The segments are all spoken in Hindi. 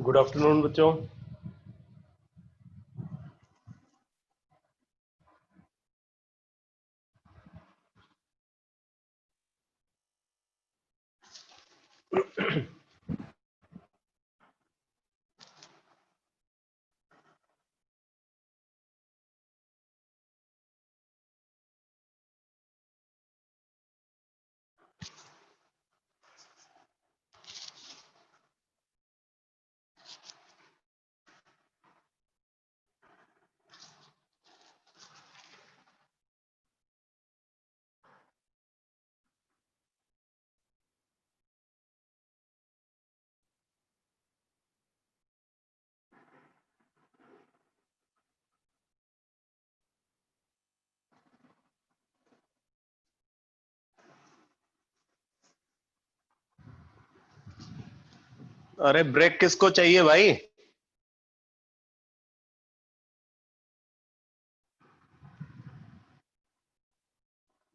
गुड आफ्टरनून बच्चों। अरे ब्रेक किसको चाहिए भाई?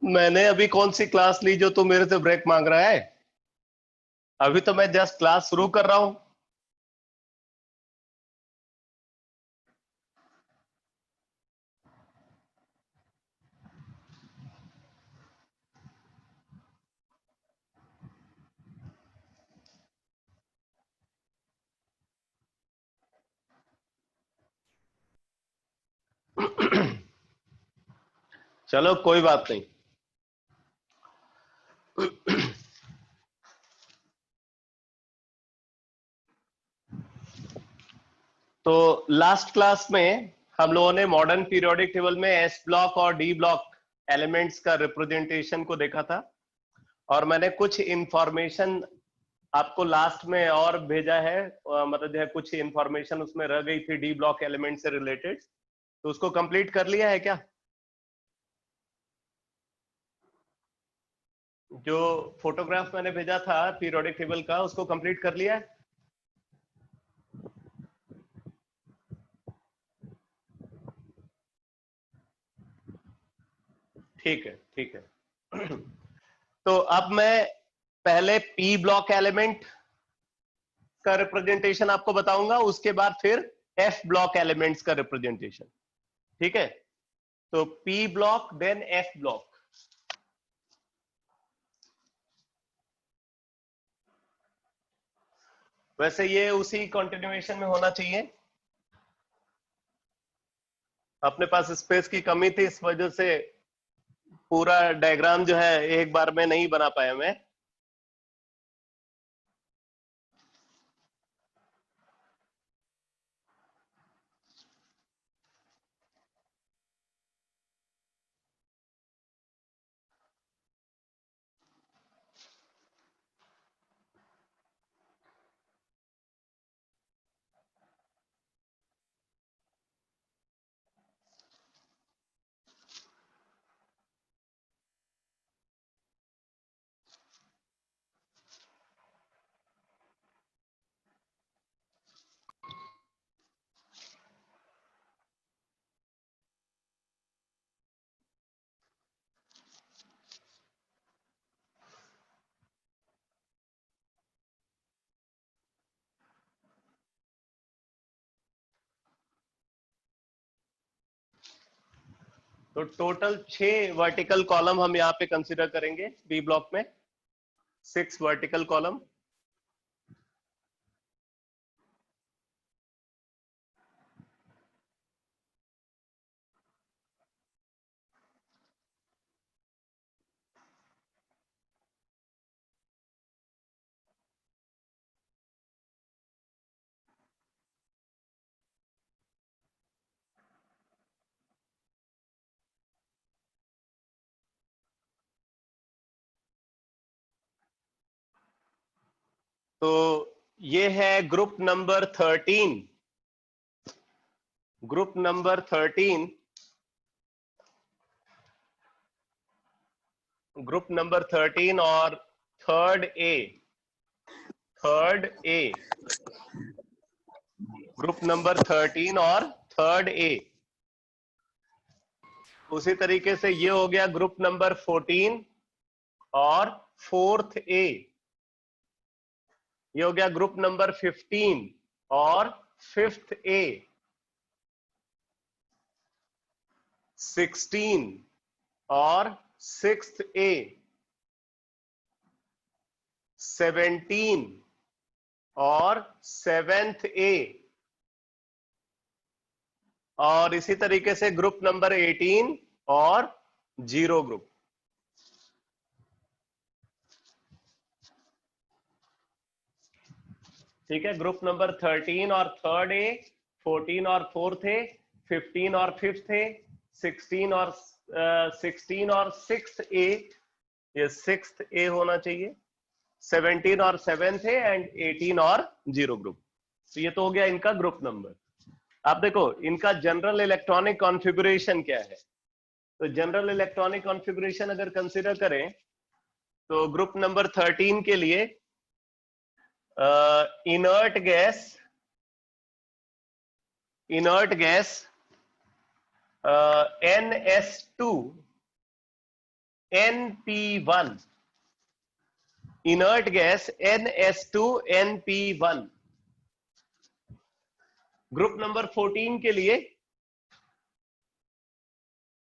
मैंने अभी कौन सी क्लास ली जो तू मेरे से ब्रेक मांग रहा है? अभी तो मैं जस्ट क्लास शुरू कर रहा हूं। चलो कोई बात नहीं। तो लास्ट क्लास में हम लोगों ने मॉडर्न पीरियोडिक टेबल में एस ब्लॉक और डी ब्लॉक एलिमेंट्स का रिप्रेजेंटेशन को देखा था, और मैंने कुछ इंफॉर्मेशन आपको लास्ट में और भेजा है। मतलब जो है कुछ इंफॉर्मेशन उसमें रह गई थी डी ब्लॉक एलिमेंट से रिलेटेड, तो उसको कंप्लीट कर लिया है क्या? जो फोटोग्राफ मैंने भेजा था पीरियोडिक टेबल का, उसको कंप्लीट कर लिया है? ठीक है, ठीक है। तो अब मैं पहले पी ब्लॉक एलिमेंट का रिप्रेजेंटेशन आपको बताऊंगा, उसके बाद फिर एफ ब्लॉक एलिमेंट्स का रिप्रेजेंटेशन। ठीक है, तो P block then F block. वैसे ये उसी कंटिन्यूएशन में होना चाहिए। अपने पास स्पेस की कमी थी, इस वजह से पूरा डायग्राम जो है एक बार में नहीं बना पाया मैं। तो टोटल 6 वर्टिकल कॉलम हम यहाँ पे कंसीडर करेंगे बी ब्लॉक में, 6 वर्टिकल कॉलम। तो ये है group number 13। Group number 13, group number 13 और third A, third A, group number 13 और थर्ड ए। उसी तरीके से ये हो गया ग्रुप नंबर 14 और फोर्थ ए। ये हो गया ग्रुप नंबर 15 और फिफ्थ ए 16 और सिक्स्थ ए 17 और सेवेंथ ए, और इसी तरीके से ग्रुप नंबर 18 और 0 ग्रुप। ठीक है, ग्रुप नंबर 13 और थर्ड ए, 14 और फोर्थ ए, 15 और फिफ्थ ए, 16 और सिक्स्थ ए, ये सिक्स्थ ए होना चाहिए, 17 और सेवेंथ ए एंड 18 और 0 ग्रुप। तो ये तो हो गया इनका ग्रुप नंबर। आप देखो इनका जनरल इलेक्ट्रॉनिक कॉन्फ़िगरेशन क्या है। तो जनरल इलेक्ट्रॉनिक कॉन्फ़िगरेशन अगर कंसीडर करें तो ग्रुप नंबर 13 के लिए inert gas NS2 NP1, inert gas NS2 NP1। Group number 14 के लिए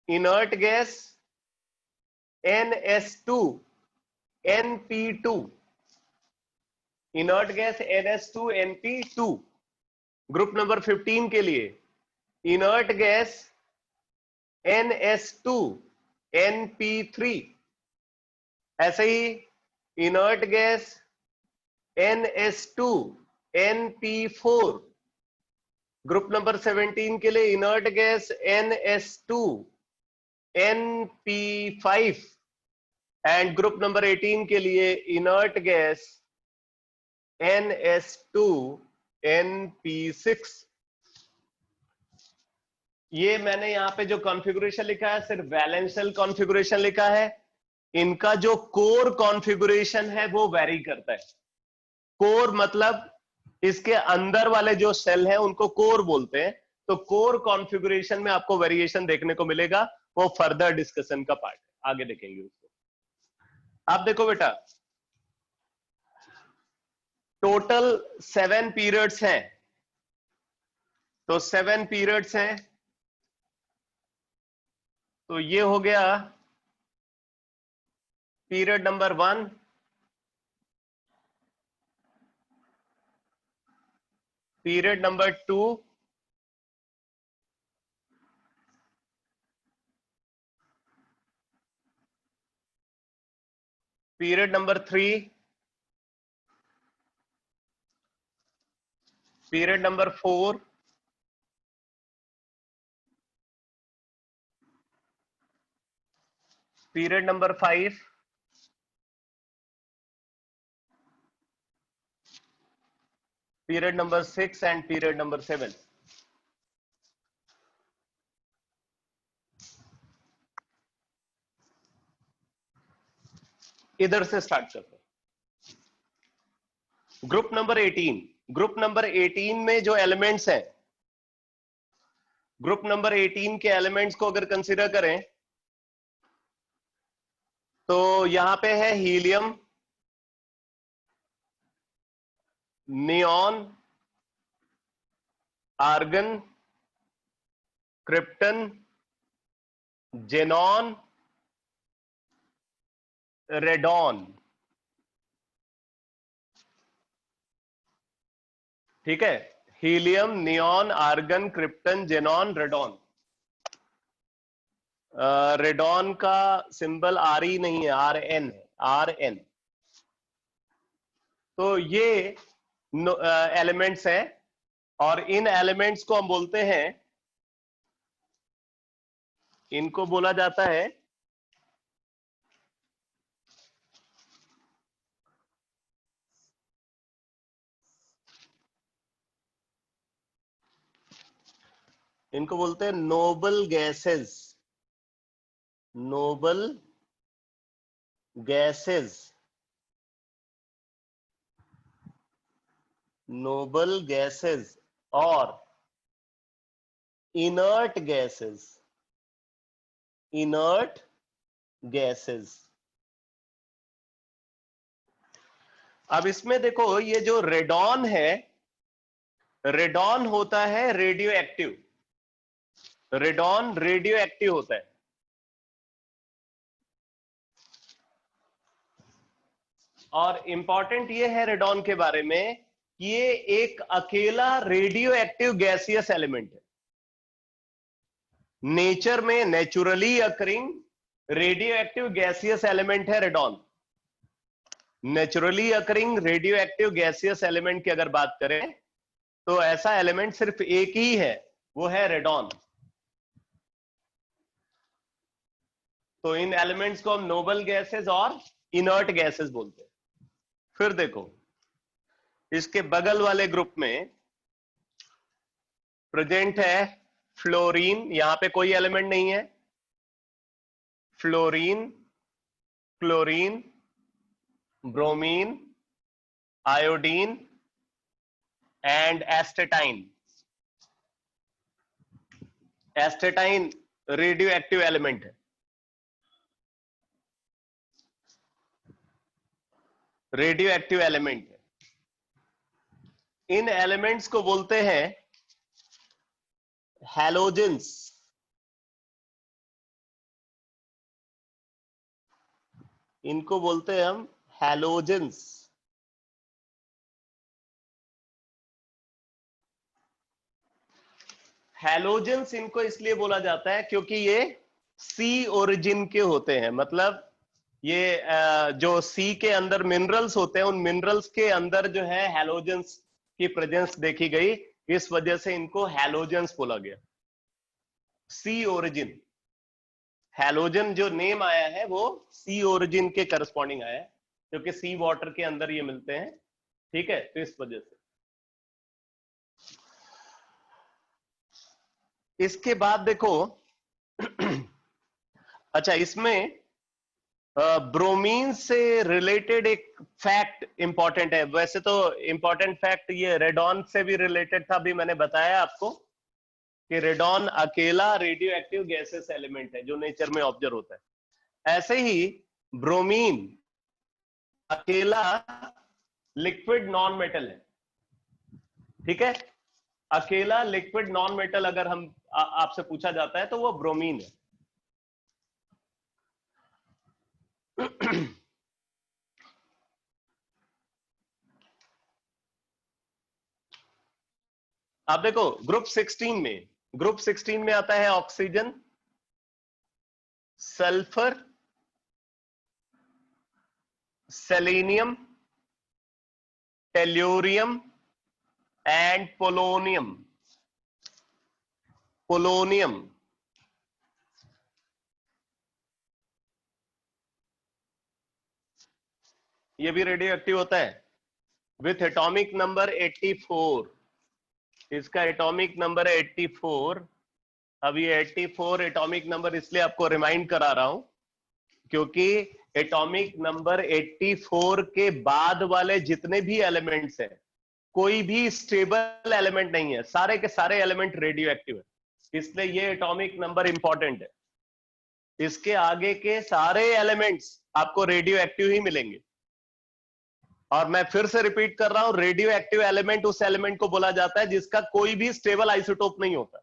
inert gas NS2 NP2, inert gas NS2 NP2। Group number 15 के लिए इनर्ट गैस NS2 NP3, ऐसे ही inert gas NS2 NP4। Group number 17 के लिए inert gas NS2 NP5 and group number 18 के लिए इनर्ट गैस NS2 NP6। ये मैंने यहां पे जो कॉन्फ़िगरेशन लिखा है सिर्फ वैलेंस शेल कॉन्फ़िगरेशन लिखा है। इनका जो कोर कॉन्फ़िगरेशन है वो वेरी करता है। कोर मतलब इसके अंदर वाले जो सेल हैं उनको कोर बोलते हैं। तो कोर कॉन्फ़िगरेशन में आपको वेरिएशन देखने को मिलेगा, वो फर्दर डिस्कशन का पार्ट है, आगे देखेंगे उसको। आप देखो बेटा, टोटल 7 पीरियड्स हैं। तो 7 पीरियड्स हैं, तो ये हो गया period number 1, period number 2, period number 3, period number 4, period number 5, period number 6 and period number 7। इधर से स्टार्ट करते हैं। ग्रुप नंबर 18, ग्रुप नंबर 18 में जो एलिमेंट्स हैं, ग्रुप नंबर 18 के एलिमेंट्स को अगर कंसीडर करें तो यहां पे है helium, neon, argon, krypton, xenon, radon. ठीक है, helium, neon, argon, krypton, xenon, radon. Radon का सिंबल आर ई नहीं है, RN है, RN। तो ये एलिमेंट्स हैं और इन एलिमेंट्स को हम बोलते हैं, इनको बोला जाता है इनको बोलते हैं noble gases, noble gases, noble gases और इनर्ट गैसेस, इनर्ट गैसेस। अब इसमें देखो ये जो रेडॉन है रेडॉन होता है radio active, radon radio active होता है। और इंपॉर्टेंट ये है रेडॉन के बारे में कि ये एक अकेला रेडियो एक्टिव गैसियस एलिमेंट है। नेचर में naturally occurring radioactive gaseous element है radon. Naturally occurring radioactive gaseous element की अगर बात करें तो ऐसा एलिमेंट सिर्फ एक ही है, वो है रेडॉन। तो इन एलिमेंट्स को हम नोबल गैसेस और इनर्ट गैसेस बोलते हैं। फिर देखो इसके बगल वाले ग्रुप में प्रेजेंट है फ्लोरीन, यहां पे कोई एलिमेंट नहीं है। Fluorine, chlorine, bromine, iodine and astatine. Astatine radio active element है। रेडियो एक्टिव एलिमेंट है। इन एलिमेंट्स को बोलते हैं हैलोजेंस। इनको बोलते हैं हम हैलोजेंस। हैलोजेंस इनको इसलिए बोला जाता है क्योंकि ये सी ओरिजिन के होते हैं। मतलब ये जो सी के अंदर मिनरल्स होते हैं, उन मिनरल्स के अंदर जो है हैलोजेंस की प्रेजेंस देखी गई, इस वजह से इनको हैलोजेंस बोला गया। सी ओरिजिन, हैलोजन जो नेम आया है वो सी ओरिजिन के करस्पॉन्डिंग आया है, क्योंकि सी वाटर के अंदर ये मिलते हैं। ठीक है, तो इस वजह से। इसके बाद देखो अच्छा, इसमें ब्रोमीन से रिलेटेड एक फैक्ट इंपॉर्टेंट है। वैसे तो इंपॉर्टेंट फैक्ट ये रेडॉन से भी रिलेटेड था, अभी मैंने बताया आपको कि रेडॉन अकेला रेडियो एक्टिव गैसेस एलिमेंट है जो नेचर में ऑब्जर्व होता है। ऐसे ही ब्रोमीन अकेला लिक्विड नॉन मेटल है। ठीक है, अकेला लिक्विड नॉन मेटल अगर हम आपसे पूछा जाता है तो वो ब्रोमीन है। आप देखो ग्रुप 16 में आता है oxygen, sulphur, selenium, tellurium and polonium. Polonium ये भी रेडियो एक्टिव होता है विथ एटॉमिक नंबर 84। इसका एटॉमिक नंबर है 84। अब ये 84 एटॉमिक नंबर इसलिए आपको रिमाइंड करा रहा हूं क्योंकि एटॉमिक नंबर 84 के बाद वाले जितने भी एलिमेंट्स हैं, कोई भी स्टेबल एलिमेंट नहीं है, सारे के सारे एलिमेंट रेडियो एक्टिव है। इसलिए ये एटॉमिक नंबर इंपॉर्टेंट है। इसके आगे के सारे एलिमेंट्स आपको रेडियो एक्टिव ही मिलेंगे। और मैं फिर से रिपीट कर रहा हूं, रेडियो एक्टिव एलिमेंट उस एलिमेंट को बोला जाता है जिसका कोई भी स्टेबल आइसोटोप नहीं होता।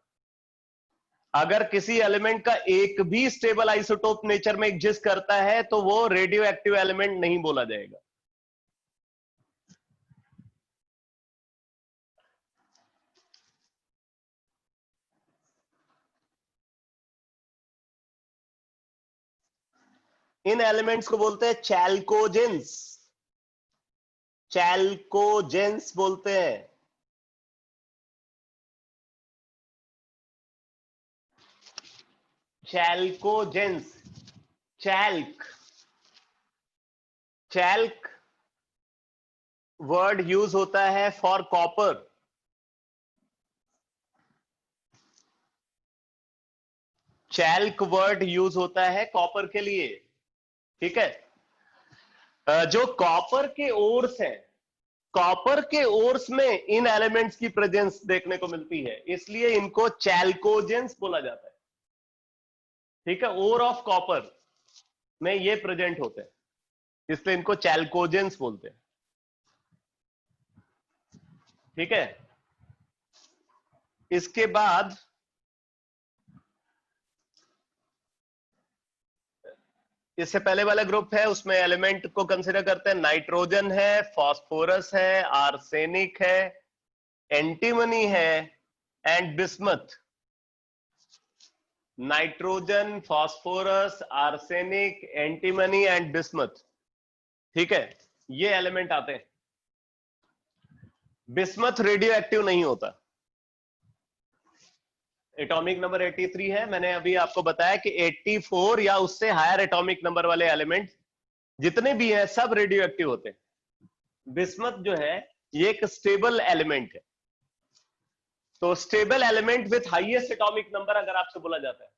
अगर किसी एलिमेंट का एक भी स्टेबल आइसोटोप नेचर में एग्जिस्ट करता है तो वो रेडियो एक्टिव एलिमेंट नहीं बोला जाएगा। इन एलिमेंट्स को बोलते हैं चैल्कोजेंस। चैल्कोजेंस बोलते हैं। चैल्कोजेंस। चैल्क, चैल्क वर्ड यूज होता है फॉर कॉपर। चैल्क वर्ड यूज होता है कॉपर के लिए। ठीक है, जो कॉपर के ओर्स हैं, कॉपर के ओर्स में इन एलिमेंट्स की प्रेजेंस देखने को मिलती है, इसलिए इनको चैल्कोजेंस बोला जाता है। ठीक है, ओर ऑफ कॉपर में ये प्रेजेंट होते हैं, इसलिए इनको चैल्कोजेंस बोलते हैं। ठीक है, इसके बाद इससे पहले वाला ग्रुप है, उसमें एलिमेंट को कंसीडर करते हैं, नाइट्रोजन है, फास्फोरस है, आर्सेनिक है, एंटीमनी है and bismuth. Nitrogen, phosphorus, arsenic, antimony and bismuth, ठीक है, ये एलिमेंट आते हैं। बिस्मथ रेडियो एक्टिव नहीं होता। एटॉमिक नंबर 83 है। मैंने अभी आपको बताया कि 84 या उससे हायर एटॉमिक नंबर वाले एलिमेंट जितने भी हैं सब रेडियो एक्टिव होते हैं। बिस्मथ जो है ये एक स्टेबल एलिमेंट है। तो stable element with highest atomic number अगर आपसे बोला जाता है,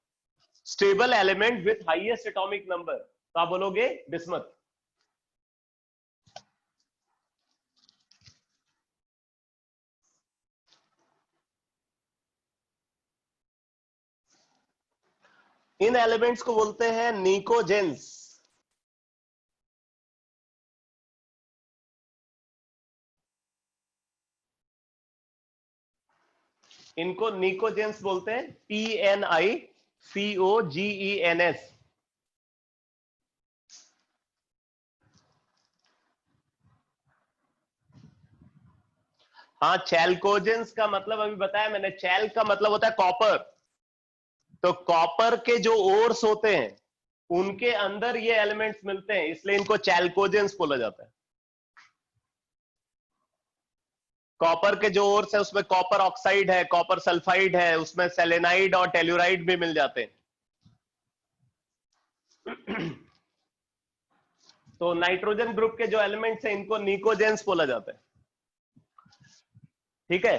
stable element with highest atomic number, तो आप बोलोगे बिस्मथ। इन एलिमेंट्स को बोलते हैं निकोजेंस। इनको निकोजेंस बोलते हैं, PNICOGENS। हाँ, चैल्कोजेंस का मतलब अभी बताया मैंने, चैल का मतलब होता है कॉपर। तो कॉपर के जो ओर्स होते हैं उनके अंदर ये एलिमेंट्स मिलते हैं, इसलिए इनको चैल्कोजेंस बोला जाता है। कॉपर के जो ओर्स है उसमें कॉपर ऑक्साइड है, कॉपर सल्फाइड है, उसमें सेलेनाइड और टेल्यूराइड भी मिल जाते हैं। तो नाइट्रोजन ग्रुप के जो एलिमेंट्स हैं इनको निकोजेंस बोला जाता है, ठीक है।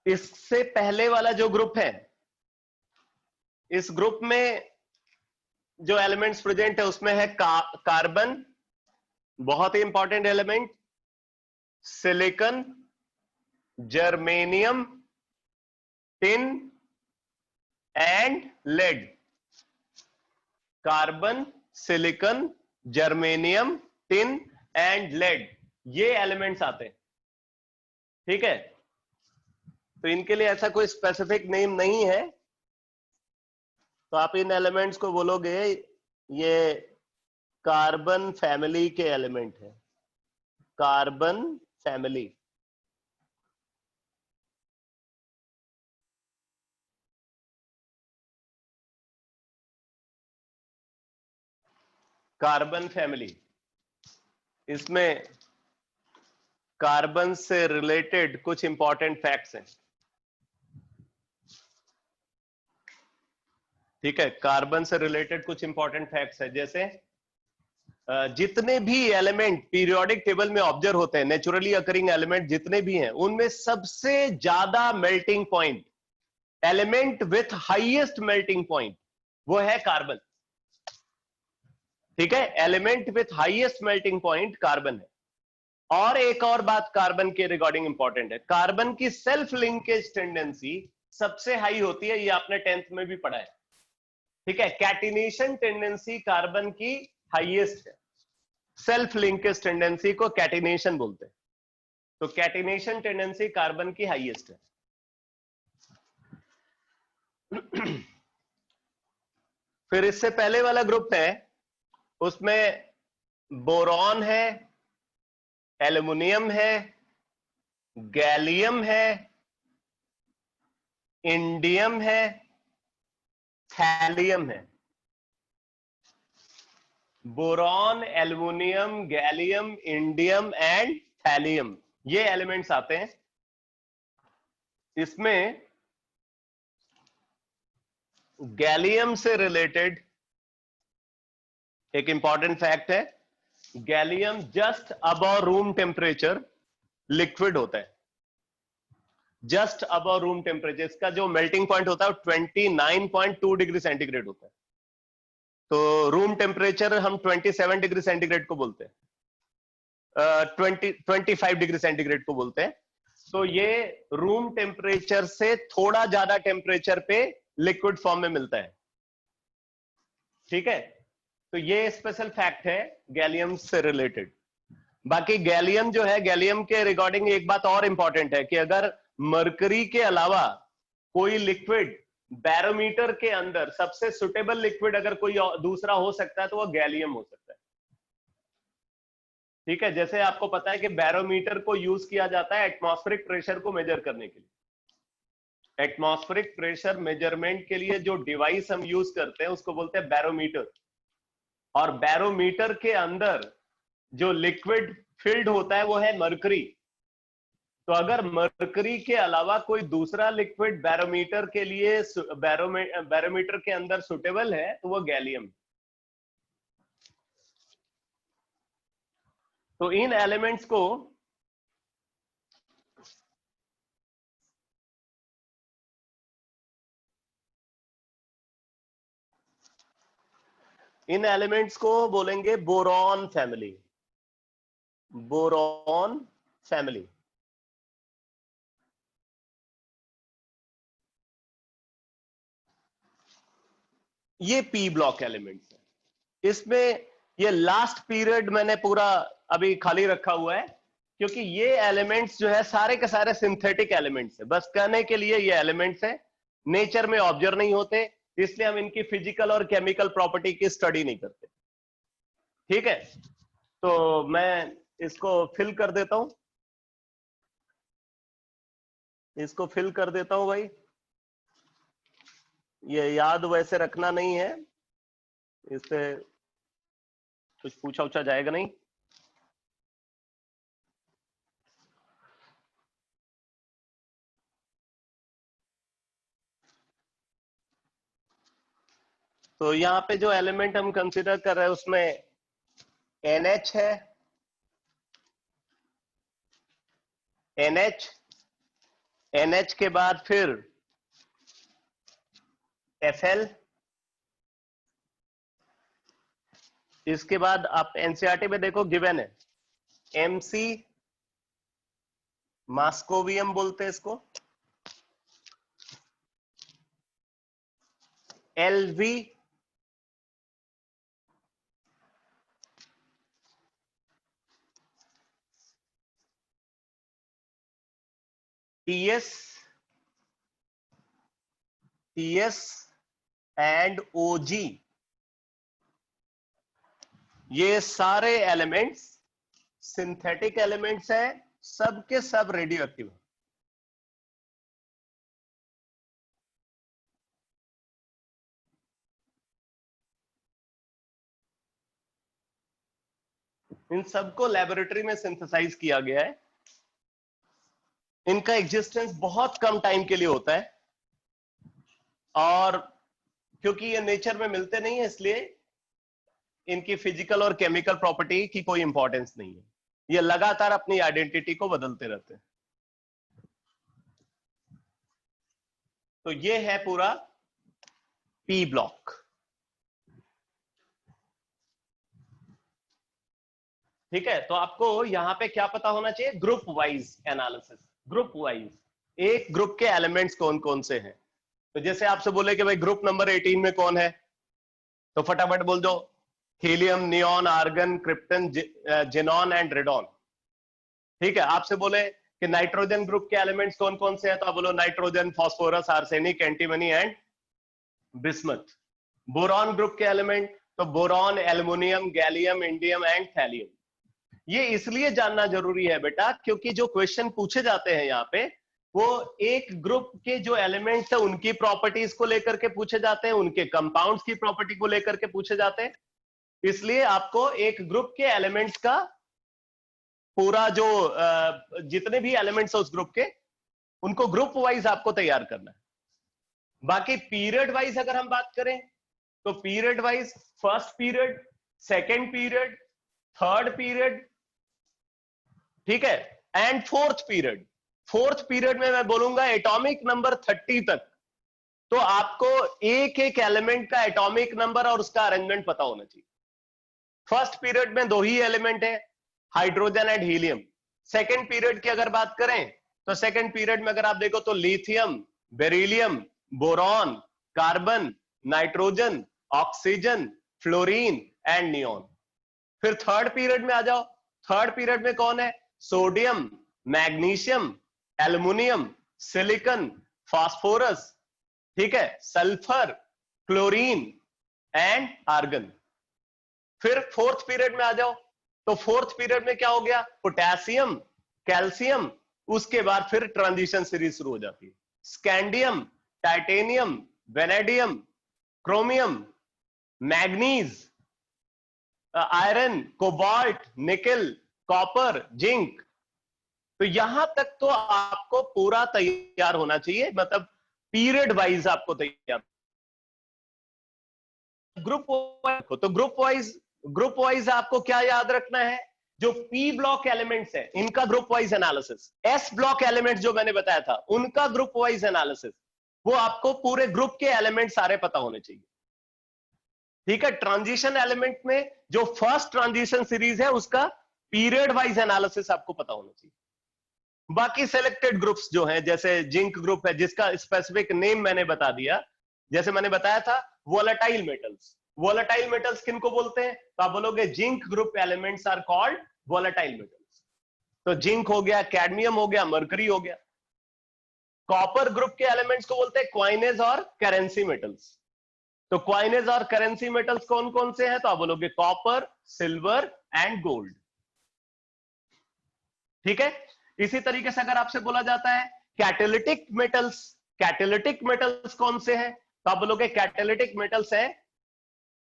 इससे पहले वाला जो ग्रुप है, इस ग्रुप में जो एलिमेंट्स प्रेजेंट है उसमें है कार्बन, बहुत ही important element, silicon, germanium, tin and lead. Carbon, silicon, germanium, tin and lead, ये एलिमेंट्स आते हैं, ठीक है। तो इनके लिए ऐसा कोई स्पेसिफिक नेम नहीं है, तो आप इन एलिमेंट्स को बोलोगे ये कार्बन फैमिली के एलिमेंट है, कार्बन फैमिली। कार्बन फैमिली, इसमें कार्बन से रिलेटेड कुछ इंपॉर्टेंट फैक्ट्स हैं, ठीक है। कार्बन से रिलेटेड कुछ इंपॉर्टेंट फैक्ट्स है, जैसे जितने भी एलिमेंट पीरियोडिक टेबल में ऑब्जर्व होते हैं, नेचुरली अकरिंग एलिमेंट जितने भी हैं, उनमें सबसे ज्यादा melting point, element with highest melting point, वो है कार्बन, ठीक है। Element with highest melting point carbon है। और एक और बात कार्बन के रिगार्डिंग इंपॉर्टेंट है, कार्बन की सेल्फ लिंकेज टेंडेंसी सबसे हाई होती है, ये आपने 10th में भी पढ़ा है, ठीक है। कैटिनेशन टेंडेंसी कार्बन की हाईएस्ट है, सेल्फ लिंकेज टेंडेंसी को कैटिनेशन बोलते हैं, तो कैटिनेशन टेंडेंसी कार्बन की हाईएस्ट है। फिर इससे पहले वाला ग्रुप है, उसमें बोरॉन है, एल्युमिनियम है, गैलियम है, इंडियम है, थैलियम है। Boron, aluminium, gallium, indium and thallium, ये एलिमेंट्स आते हैं। इसमें गैलियम से रिलेटेड एक इंपॉर्टेंट फैक्ट है, gallium just above room temperature liquid होता है, जस्ट अबव रूम टेम्परेचर। इसका जो मेल्टिंग पॉइंट होता है 29.2 डिग्री सेंटीग्रेड होता है। तो रूम टेम्परेचर हम 27 डिग्री सेंटीग्रेड को बोलते हैं, 25 डिग्री सेंटीग्रेड को बोलते हैं। तो ये रूम टेम्परेचर से थोड़ा ज्यादा टेम्परेचर पे लिक्विड फॉर्म में मिलता है, ठीक है। तो ये स्पेशल फैक्ट है गैलियम से रिलेटेड। बाकी गैलियम जो है, गैलियम के रिगार्डिंग एक बात और इंपॉर्टेंट है कि अगर मरकरी के अलावा कोई लिक्विड बैरोमीटर के अंदर सबसे सुटेबल लिक्विड अगर कोई दूसरा हो सकता है तो वो गैलियम हो सकता है। ठीक है, जैसे आपको पता है कि बैरोमीटर को यूज किया जाता है एटमॉस्फेरिक प्रेशर को मेजर करने के लिए। एटमॉस्फेरिक प्रेशर मेजरमेंट के लिए जो डिवाइस हम यूज करते हैं उसको बोलते हैं बैरोमीटर। और बैरोमीटर के अंदर जो लिक्विड फिल्ड होता है वो है मरकरी। तो अगर मरकरी के अलावा कोई दूसरा लिक्विड बैरोमीटर के लिए बैरोमीटर के अंदर सुटेबल है तो वो गैलियम। तो इन एलिमेंट्स को बोलेंगे बोरॉन फैमिली। Boron family. ये पी ब्लॉक एलिमेंट्स है। इसमें ये लास्ट पीरियड मैंने पूरा अभी खाली रखा हुआ है क्योंकि ये एलिमेंट्स जो है सारे के सारे सिंथेटिक एलिमेंट्स है। बस कहने के लिए ये एलिमेंट्स है, नेचर में ऑब्जर्व नहीं होते, इसलिए हम इनकी फिजिकल और केमिकल प्रॉपर्टी की स्टडी नहीं करते। ठीक है, तो मैं इसको फिल कर देता हूं, इसको फिल कर देता हूं भाई। ये याद वैसे रखना नहीं है, इससे कुछ पूछा उछा जाएगा नहीं। तो यहाँ पे जो एलिमेंट हम कंसीडर कर रहे हैं उसमें NH है, NH के बाद फिर Fl, इसके बाद आप एनसीईआरटी में देखो गिवन है MC, मास्कोवियम बोलते हैं इसको, LV, TS एंड OG। ये सारे एलिमेंट्स सिंथेटिक एलिमेंट्स हैं, सब के सब रेडियो एक्टिव है। इन सबको लेबोरेटरी में सिंथेसाइज किया गया है। इनका एग्जिस्टेंस बहुत कम टाइम के लिए होता है और क्योंकि ये नेचर में मिलते नहीं है इसलिए इनकी फिजिकल और केमिकल प्रॉपर्टी की कोई इंपॉर्टेंस नहीं है। ये लगातार अपनी आइडेंटिटी को बदलते रहते हैं। तो ये है पूरा पी ब्लॉक। ठीक है, तो आपको यहां पे क्या पता होना चाहिए, group wise analysis. Group wise एक ग्रुप के एलिमेंट्स कौन कौन से हैं। तो जैसे आपसे बोले कि भाई ग्रुप नंबर 18 में कौन है, तो फटाफट बोल दो helium, neon, argon, krypton, xenon and radon. ठीक है, आपसे बोले कि नाइट्रोजन ग्रुप के एलिमेंट्स कौन कौन से हैं, तो आप बोलो nitrogen, phosphorus, arsenic, antimony and bismuth. Boron group के एलिमेंट, तो boron, aluminium, gallium, indium and thallium. ये इसलिए जानना जरूरी है बेटा क्योंकि जो क्वेश्चन पूछे जाते हैं यहाँ पे वो एक ग्रुप के जो एलिमेंट्स है उनकी प्रॉपर्टीज को लेकर के पूछे जाते हैं, उनके कंपाउंड्स की प्रॉपर्टी को लेकर के पूछे जाते हैं। इसलिए आपको एक ग्रुप के एलिमेंट्स का पूरा जो जितने भी एलिमेंट्स है उस ग्रुप के, उनको ग्रुप वाइज आपको तैयार करना है। बाकी पीरियड वाइज अगर हम बात करें तो period wise first period, second period, third period, ठीक है, and fourth period. Fourth period में मैं बोलूंगा एटॉमिक नंबर 30 तक। तो आपको एक एक एलिमेंट का एटॉमिक नंबर और उसका अरेंजमेंट पता होना चाहिए। फर्स्ट पीरियड में दो ही एलिमेंट है, hydrogen and helium. Second period की अगर बात करें तो सेकेंड पीरियड में अगर आप देखो तो lithium, beryllium, boron, carbon, nitrogen, oxygen, fluorine and neon. फिर थर्ड पीरियड में आ जाओ, थर्ड पीरियड में कौन है, sodium, magnesium, aluminium, silicon, phosphorus, ठीक है, सल्फर, क्लोरीन एंड आर्गन। फिर फोर्थ पीरियड में आ जाओ, तो फोर्थ पीरियड में क्या हो गया, पोटेशियम, कैल्शियम, उसके बाद फिर ट्रांजिशन सीरीज शुरू हो जाती है, scandium, titanium, vanadium, chromium, manganese, iron, cobalt, निकल, कॉपर, जिंक। तो यहां तक तो आपको पूरा तैयार होना चाहिए, मतलब पीरियड वाइज आपको तैयार। ग्रुप वाइज, तो ग्रुप वाइज आपको क्या याद रखना है, जो पी ब्लॉक एलिमेंट्स है इनका group wise analysis, S block elements जो मैंने बताया था उनका ग्रुप वाइज एनालिसिस, वो आपको पूरे ग्रुप के एलिमेंट सारे पता होने चाहिए, ठीक है। ट्रांजिशन एलिमेंट में जो फर्स्ट ट्रांजिशन सीरीज है उसका पीरियड वाइज एनालिसिस आपको पता होना चाहिए। बाकी सिलेक्टेड ग्रुप्स जो हैं, जैसे जिंक ग्रुप है जिसका स्पेसिफिक नेम मैंने बता दिया, जैसे मैंने बताया था वोलेटाइल मेटल्स। वोलेटाइल मेटल्स किनको बोलते हैं, तो आप बोलोगे zinc group elements are called volatile metals. तो जिंक हो गया, कैडमियम हो गया, मरकरी हो गया। कॉपर ग्रुप के एलिमेंट्स को बोलते हैं क्वाइनेज और करेंसी मेटल्स। तो क्वाइनेज और करेंसी मेटल्स कौन कौन से हैं, तो आप बोलोगे कॉपर, सिल्वर एंड गोल्ड, ठीक है। इसी तरीके से अगर आपसे बोला जाता है कैटालिटिक मेटल्स, कैटालिटिक मेटल्स कौन से हैं, तो आप बोलोगे कैटालिटिक मेटल्स है,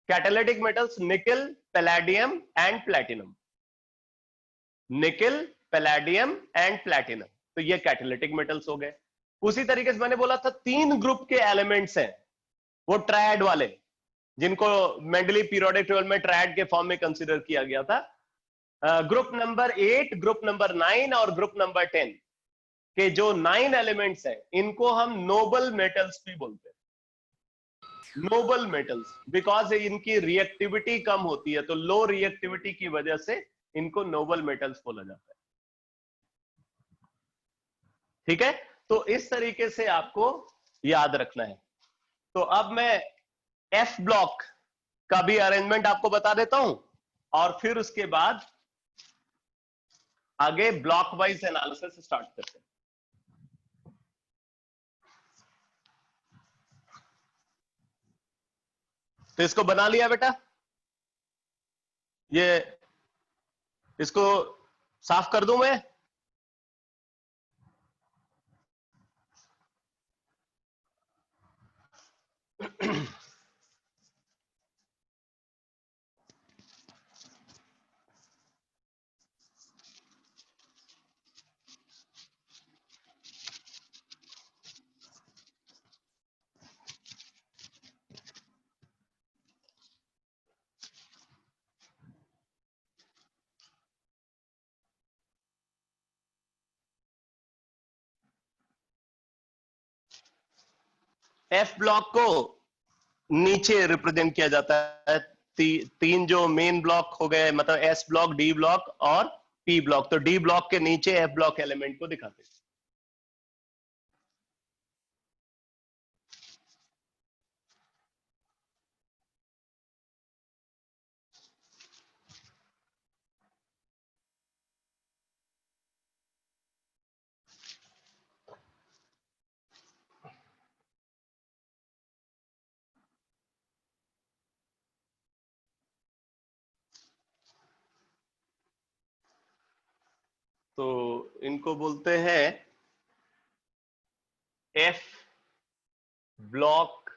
कैटालिटिक मेटल्स निकल, पैलेडियम एंड प्लैटिनम, निकल, पैलेडियम एंड प्लैटिनम, तो ये कैटालिटिक मेटल्स हो गए। उसी तरीके से मैंने बोला था 3 ग्रुप के एलिमेंट्स हैं, वो ट्रायड वाले, जिनको मेंडली पीरियोडिक टेबल में ट्रायड के फॉर्म में कंसीडर किया गया था। ग्रुप नंबर 8, ग्रुप नंबर 9 और ग्रुप नंबर 10 के जो 9 एलिमेंट्स हैं इनको हम नोबल मेटल्स भी बोलते हैं। नोबल मेटल्स बिकॉज इनकी रिएक्टिविटी कम होती है, तो लो रिएक्टिविटी की वजह से इनको नोबल मेटल्स बोला जाता है, ठीक है। तो इस तरीके से आपको याद रखना है। तो अब मैं एफ ब्लॉक का भी अरेंजमेंट आपको बता देता हूं और फिर उसके बाद आगे ब्लॉक वाइज एनालिसिस स्टार्ट करते हैं। तो इसको बना लिया बेटा, ये इसको साफ कर दूं मैं। एफ ब्लॉक को नीचे रिप्रेजेंट किया जाता है, तीन जो मेन ब्लॉक हो गए, मतलब एस ब्लॉक, डी ब्लॉक और पी ब्लॉक। तो डी ब्लॉक के नीचे एफ ब्लॉक एलिमेंट को दिखाते हैं। तो इनको बोलते हैं F block,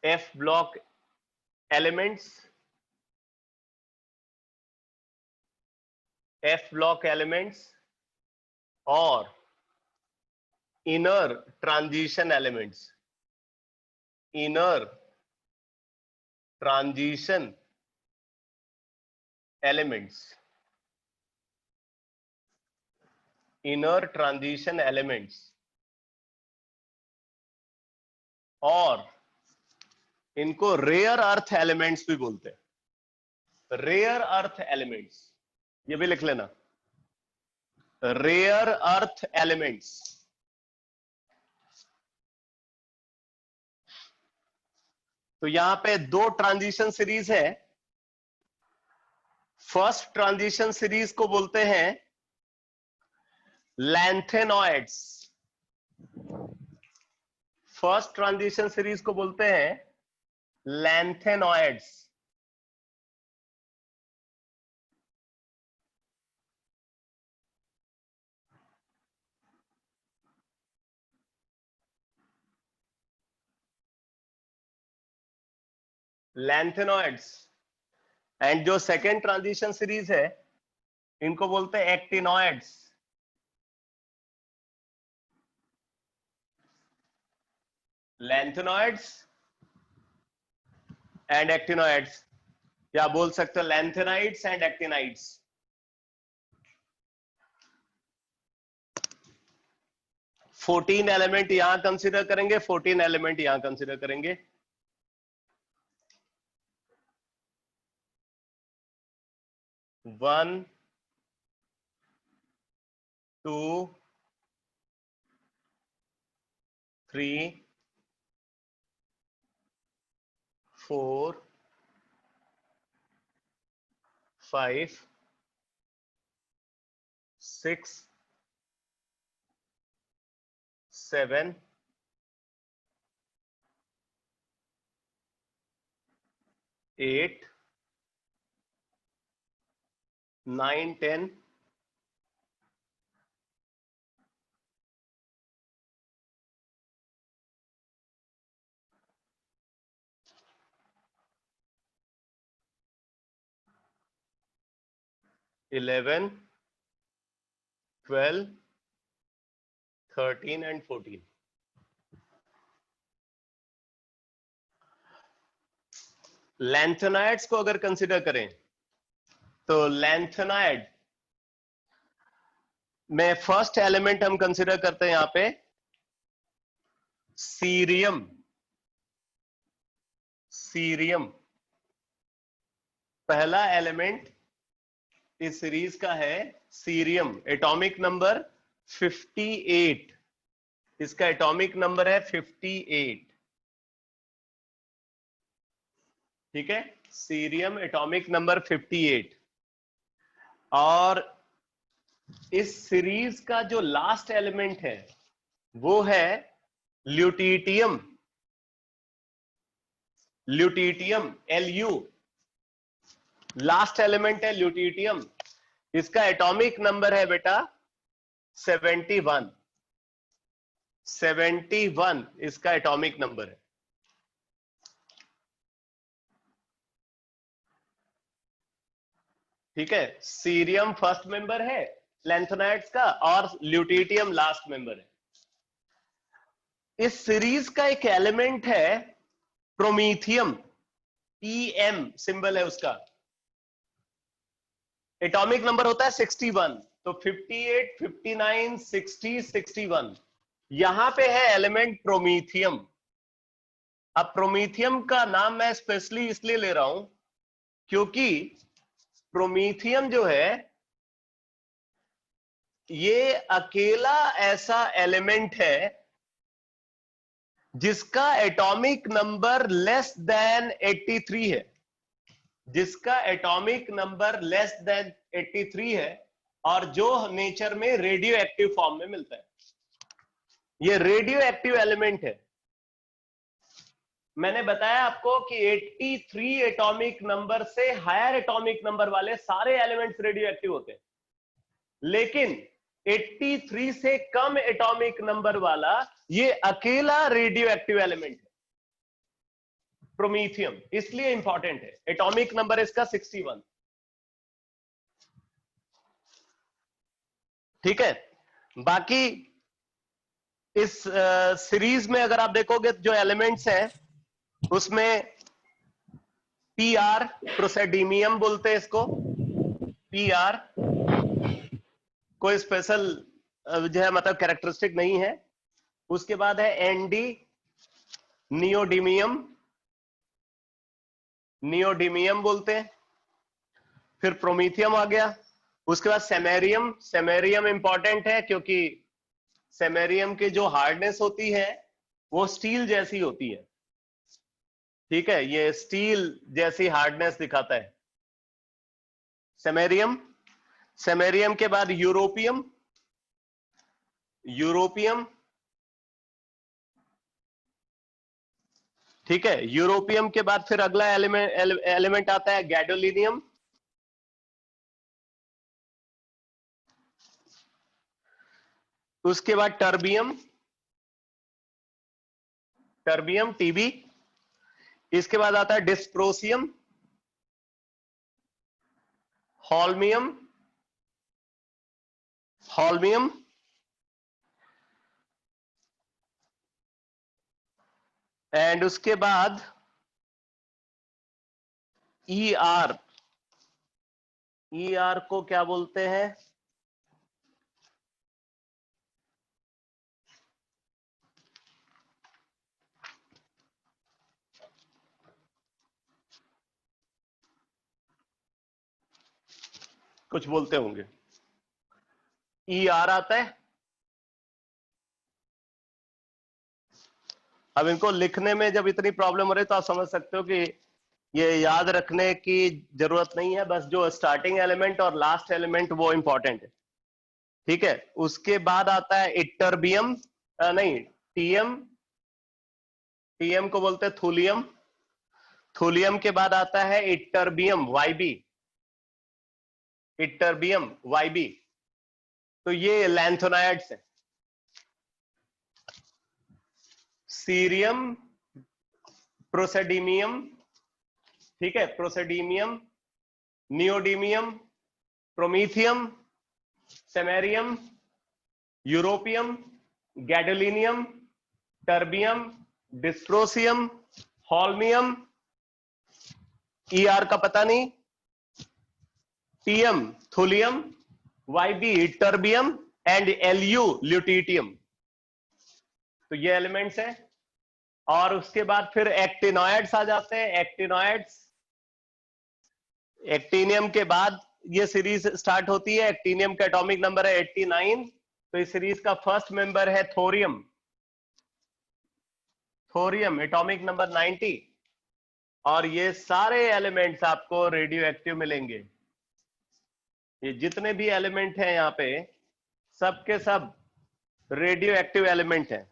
F block elements, F block elements और inner transition elements, inner transition elements, inner transition elements और इनको रेयर अर्थ एलिमेंट्स भी बोलते हैं। रेयर अर्थ एलिमेंट्स, ये भी लिख लेना, रेयर अर्थ एलिमेंट्स। तो यहां पे 2 ट्रांजिशन सीरीज है। फर्स्ट ट्रांजिशन सीरीज को बोलते हैं लैंथेनॉइड्स, फर्स्ट ट्रांजिशन सीरीज को बोलते हैं लैंथेनॉइड्स। लैंथेनॉइड्स। एंड जो सेकेंड ट्रांजिशन सीरीज है इनको बोलते हैं एक्टिनॉइड्स। लैंथेनॉइड्स एंड एक्टिनॉइड्स, या बोल सकते हो lanthanides and actinides. Fourteen element यहां कंसीडर करेंगे, 14 एलिमेंट यहां कंसीडर करेंगे। One, two, three, four, five, six, seven, 8, 9, 10, 11, 12, 13 and 14। Lanthanides को अगर कंसीडर करें तो लैंथेनाइड में फर्स्ट एलिमेंट हम कंसीडर करते हैं यहां पे सीरियम। सीरियम पहला एलिमेंट इस सीरीज का है सीरियम। एटॉमिक नंबर 58, इसका एटॉमिक नंबर है 58। ठीक है, सीरियम एटॉमिक नंबर 58। और इस सीरीज का जो लास्ट एलिमेंट है वो है ल्यूटीटियम। ल्यूटीटियम Lu, लास्ट एलिमेंट है ल्यूटीटियम। इसका एटॉमिक नंबर है बेटा 71। 71 इसका एटॉमिक नंबर है। ठीक है, सीरियम फर्स्ट मेंबर है लैंथेनाइड्स का और ल्यूटीटियम लास्ट मेंबर है। इस सीरीज का एक एलिमेंट है प्रोमीथियम। Pm सिंबल है उसका। एटॉमिक नंबर होता है 61, तो 58, 59, 60, 61। यहां पे है एलिमेंट प्रोमीथियम। अब प्रोमीथियम का नाम मैं स्पेशली इसलिए ले रहा हूं क्योंकि प्रोमीथियम जो है ये अकेला ऐसा एलिमेंट है जिसका एटॉमिक नंबर लेस देन 83 है। जिसका एटॉमिक नंबर लेस देन 83 है और जो नेचर में रेडियो एक्टिव फॉर्म में मिलता है। ये रेडियो एक्टिव एलिमेंट है। मैंने बताया आपको कि 83 एटॉमिक नंबर से हायर एटॉमिक नंबर वाले सारे एलिमेंट्स रेडियो एक्टिव होते हैं, लेकिन 83 से कम एटॉमिक नंबर वाला ये अकेला रेडियो एक्टिव एलिमेंट है प्रोमीथियम, इसलिए इंपॉर्टेंट है। एटॉमिक नंबर इसका 61। ठीक है, बाकी इस सीरीज में अगर आप देखोगे जो एलिमेंट्स हैं उसमें PR प्रोसेडीमियम बोलते हैं इसको। PR कोई स्पेशल जो है मतलब कैरेक्टरिस्टिक नहीं है। उसके बाद है ND नियोडीमियम। नियोडीमियम बोलते हैं। फिर प्रोमीथियम आ गया। उसके बाद सेमेरियम। सेमेरियम इंपॉर्टेंट है क्योंकि सेमेरियम की जो हार्डनेस होती है वो स्टील जैसी होती है। ठीक है, ये स्टील जैसी हार्डनेस दिखाता है सेमेरियम। सेमेरियम के बाद यूरोपियम। यूरोपियम ठीक है, यूरोपियम के बाद फिर अगला एलिमेंट आता है गैडोलिनियम। उसके बाद टर्बियम, टर्बियम टीबी। इसके बाद आता है डिस्प्रोसियम, हॉल्मियम, हॉल्मियम, एंड उसके बाद ई आर। ई आर को क्या बोलते हैं? कुछ बोलते होंगे। ई आर आता है। अब इनको लिखने में जब इतनी प्रॉब्लम हो रही है तो आप समझ सकते हो कि ये याद रखने की जरूरत नहीं है, बस जो स्टार्टिंग एलिमेंट और लास्ट एलिमेंट वो इंपॉर्टेंट है। ठीक है, उसके बाद आता है इटर्बियम, नहीं टीएम, टीएम को बोलते हैं थूलियम। थूलियम के बाद आता है इटर्बियम वाईबी, इटर्बियम वाईबी। तो ये लैंथोनाइड्स है। सीरियम, प्रोसेडीमियम, ठीक है, praseodymium, neodymium, promethium, samarium, europium, gadolinium, terbium, dysprosium, holmium. ER का पता नहीं, TM thulium, YB terbium and LU lutetium. तो ये एलिमेंट्स हैं। और उसके बाद फिर एक्टिनॉइड्स आ जाते हैं। एक्टिनॉइड्स, एक्टिनियम के बाद ये सीरीज स्टार्ट होती है। एक्टिनियम का एटॉमिक नंबर है 89। तो इस सीरीज का फर्स्ट मेंबर है थोरियम, थोरियम एटॉमिक नंबर 90। और ये सारे एलिमेंट्स आपको रेडियो एक्टिव मिलेंगे। ये जितने भी एलिमेंट हैं यहाँ पे सब के सब रेडियो एक्टिव एलिमेंट हैं।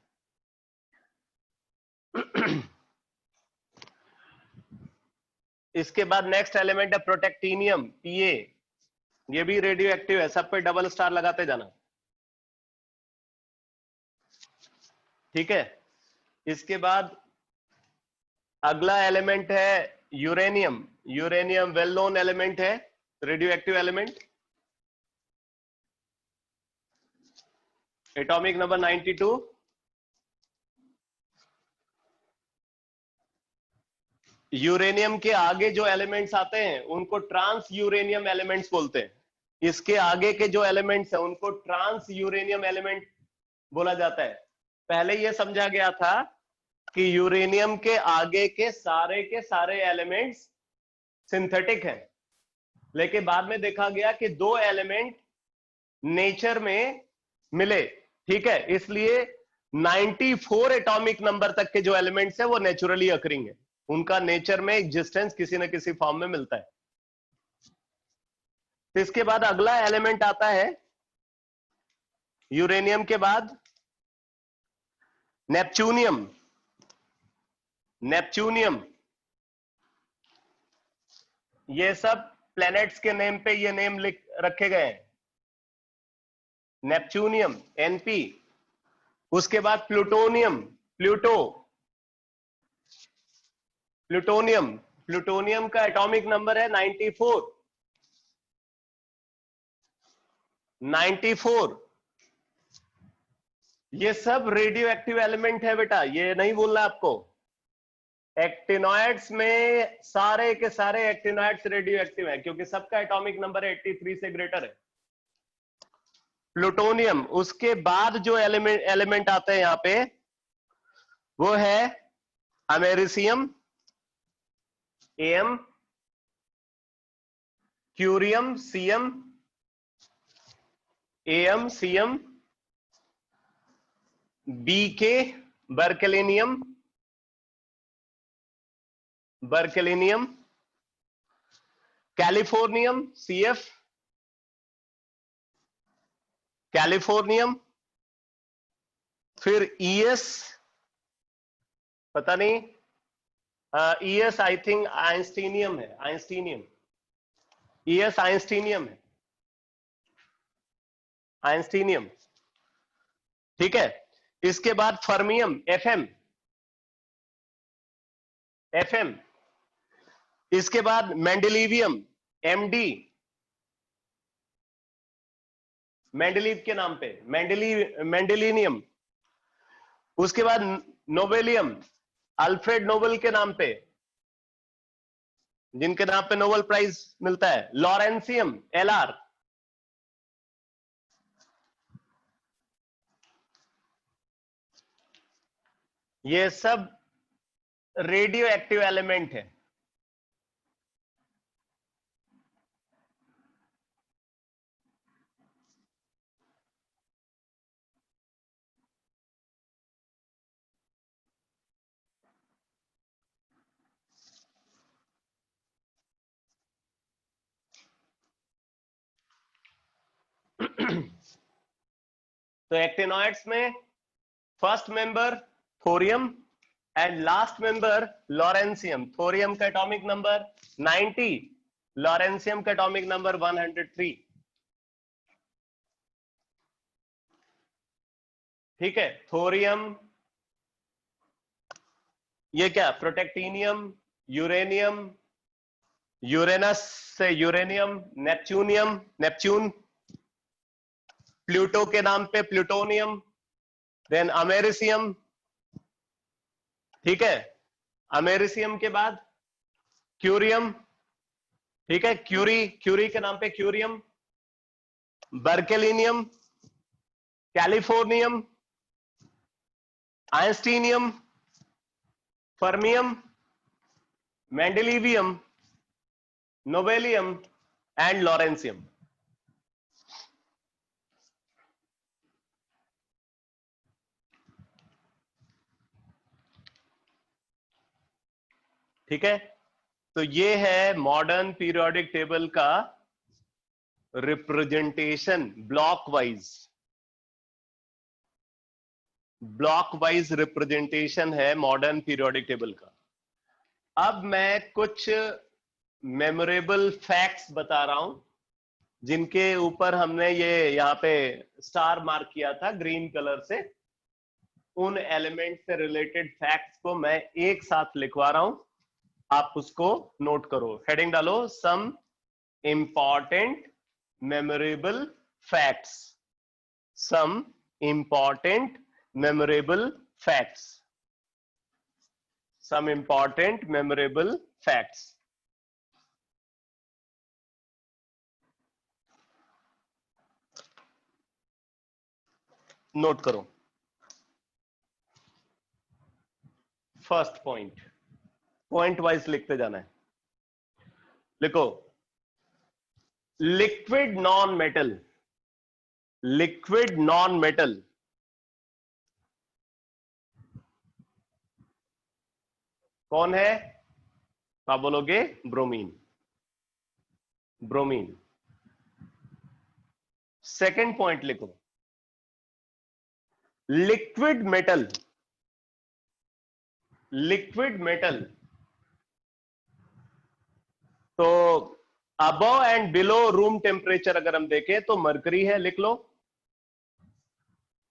इसके बाद नेक्स्ट एलिमेंट है प्रोटेक्टिनियम, पीए। ये भी रेडियो एक्टिव है, सब पे डबल स्टार लगाते जाना। ठीक है, इसके बाद अगला एलिमेंट है uranium. Uranium well known element है, radioactive element, atomic number 92। Uranium के आगे जो एलिमेंट्स आते हैं उनको ट्रांस यूरेनियम एलिमेंट्स बोलते हैं। इसके आगे के जो एलिमेंट्स हैं उनको ट्रांस यूरेनियम एलिमेंट बोला जाता है। पहले यह समझा गया था कि यूरेनियम के आगे के सारे एलिमेंट्स सिंथेटिक हैं, लेकिन बाद में देखा गया कि दो एलिमेंट नेचर में मिले। ठीक है, इसलिए 94 एटॉमिक नंबर तक के जो एलिमेंट्स हैं वो नेचुरली अकरिंग है, उनका नेचर में एग्जिस्टेंस किसी न किसी फॉर्म में मिलता है। तो इसके बाद अगला एलिमेंट आता है यूरेनियम के बाद नेपच्यूनियम। नेपच्यूनियम, ये सब प्लैनेट्स के नेम पे ये नेम लिख रखे गए हैं, नेपच्यूनियम एनपी। उसके बाद प्लूटोनियम, प्लूटो, प्लूटोनियम। प्लूटोनियम का एटॉमिक नंबर है 94, 94। ये सब रेडियो एक्टिव एलिमेंट है बेटा, ये नहीं बोलना आपको। एक्टिनॉइड्स में सारे के सारे एक्टिनॉइड्स रेडियो एक्टिव है क्योंकि सबका एटॉमिक नंबर 83 से ग्रेटर है। प्लूटोनियम, उसके बाद जो एलिमेंट आते हैं यहां पे वो है americium, M, curium, CM, M, CM, BK, berkelium, berkelium, californium, CF, californium, फिर ईएस, पता नहीं, ईएस आई थिंक आइंस्टीनियम है, आइंस्टीनियम, ईएस आइंस्टीनियम है, आइंस्टीनियम। ठीक है, इसके बाद फर्मियम, एफएम, एफएम। इसके बाद मेंडेलिवियम, एमडी, मेंडेलीव के नाम पे, मेंडेलिनियम। उसके बाद नोबेलियम, अल्फ्रेड नोबेल के नाम पे, जिनके नाम पे नोबेल प्राइज मिलता है। Lawrencium, LR. ये सब रेडियो एक्टिव एलिमेंट है। तो एक्टिनॉइड्स में first member thorium and last member lawrencium. Thorium का एटॉमिक नंबर 90, लॉरेंसियम का एटॉमिक नंबर 103। ठीक है, थोरियम, ये क्या, प्रोटेक्टिनियम, यूरेनियम, यूरेनस से यूरेनियम, नेपच्यूनियम, नेपच्यून, प्लूटो के नाम पे प्लूटोनियम, देन अमेरिसियम। ठीक है, अमेरिसियम के बाद क्यूरियम। ठीक है, क्यूरी, क्यूरी के नाम पे curium, berkelium, californium, einsteinium, fermium, mendelevium, nobelium and lawrencium. ठीक है, तो ये है मॉडर्न पीरियोडिक टेबल का representation, block wise, block wise representation है मॉडर्न पीरियोडिक टेबल का। अब मैं कुछ मेमोरेबल फैक्ट्स बता रहा हूं, जिनके ऊपर हमने ये यहाँ पे स्टार मार्क किया था ग्रीन कलर से। उन एलिमेंट से रिलेटेड फैक्ट्स को मैं एक साथ लिखवा रहा हूं, आप उसको नोट करो। हेडिंग डालो, some important memorable facts, some important memorable facts, some important memorable facts। Note करो। फर्स्ट पॉइंट, पॉइंट वाइज लिखते जाना है। लिखो, liquid non metal, liquid non metal कौन है? आप बोलोगे ब्रोमीन, ब्रोमीन। सेकंड पॉइंट लिखो, लिक्विड मेटल, लिक्विड मेटल तो above and below room temperature अगर हम देखें तो मरकरी है, लिख लो,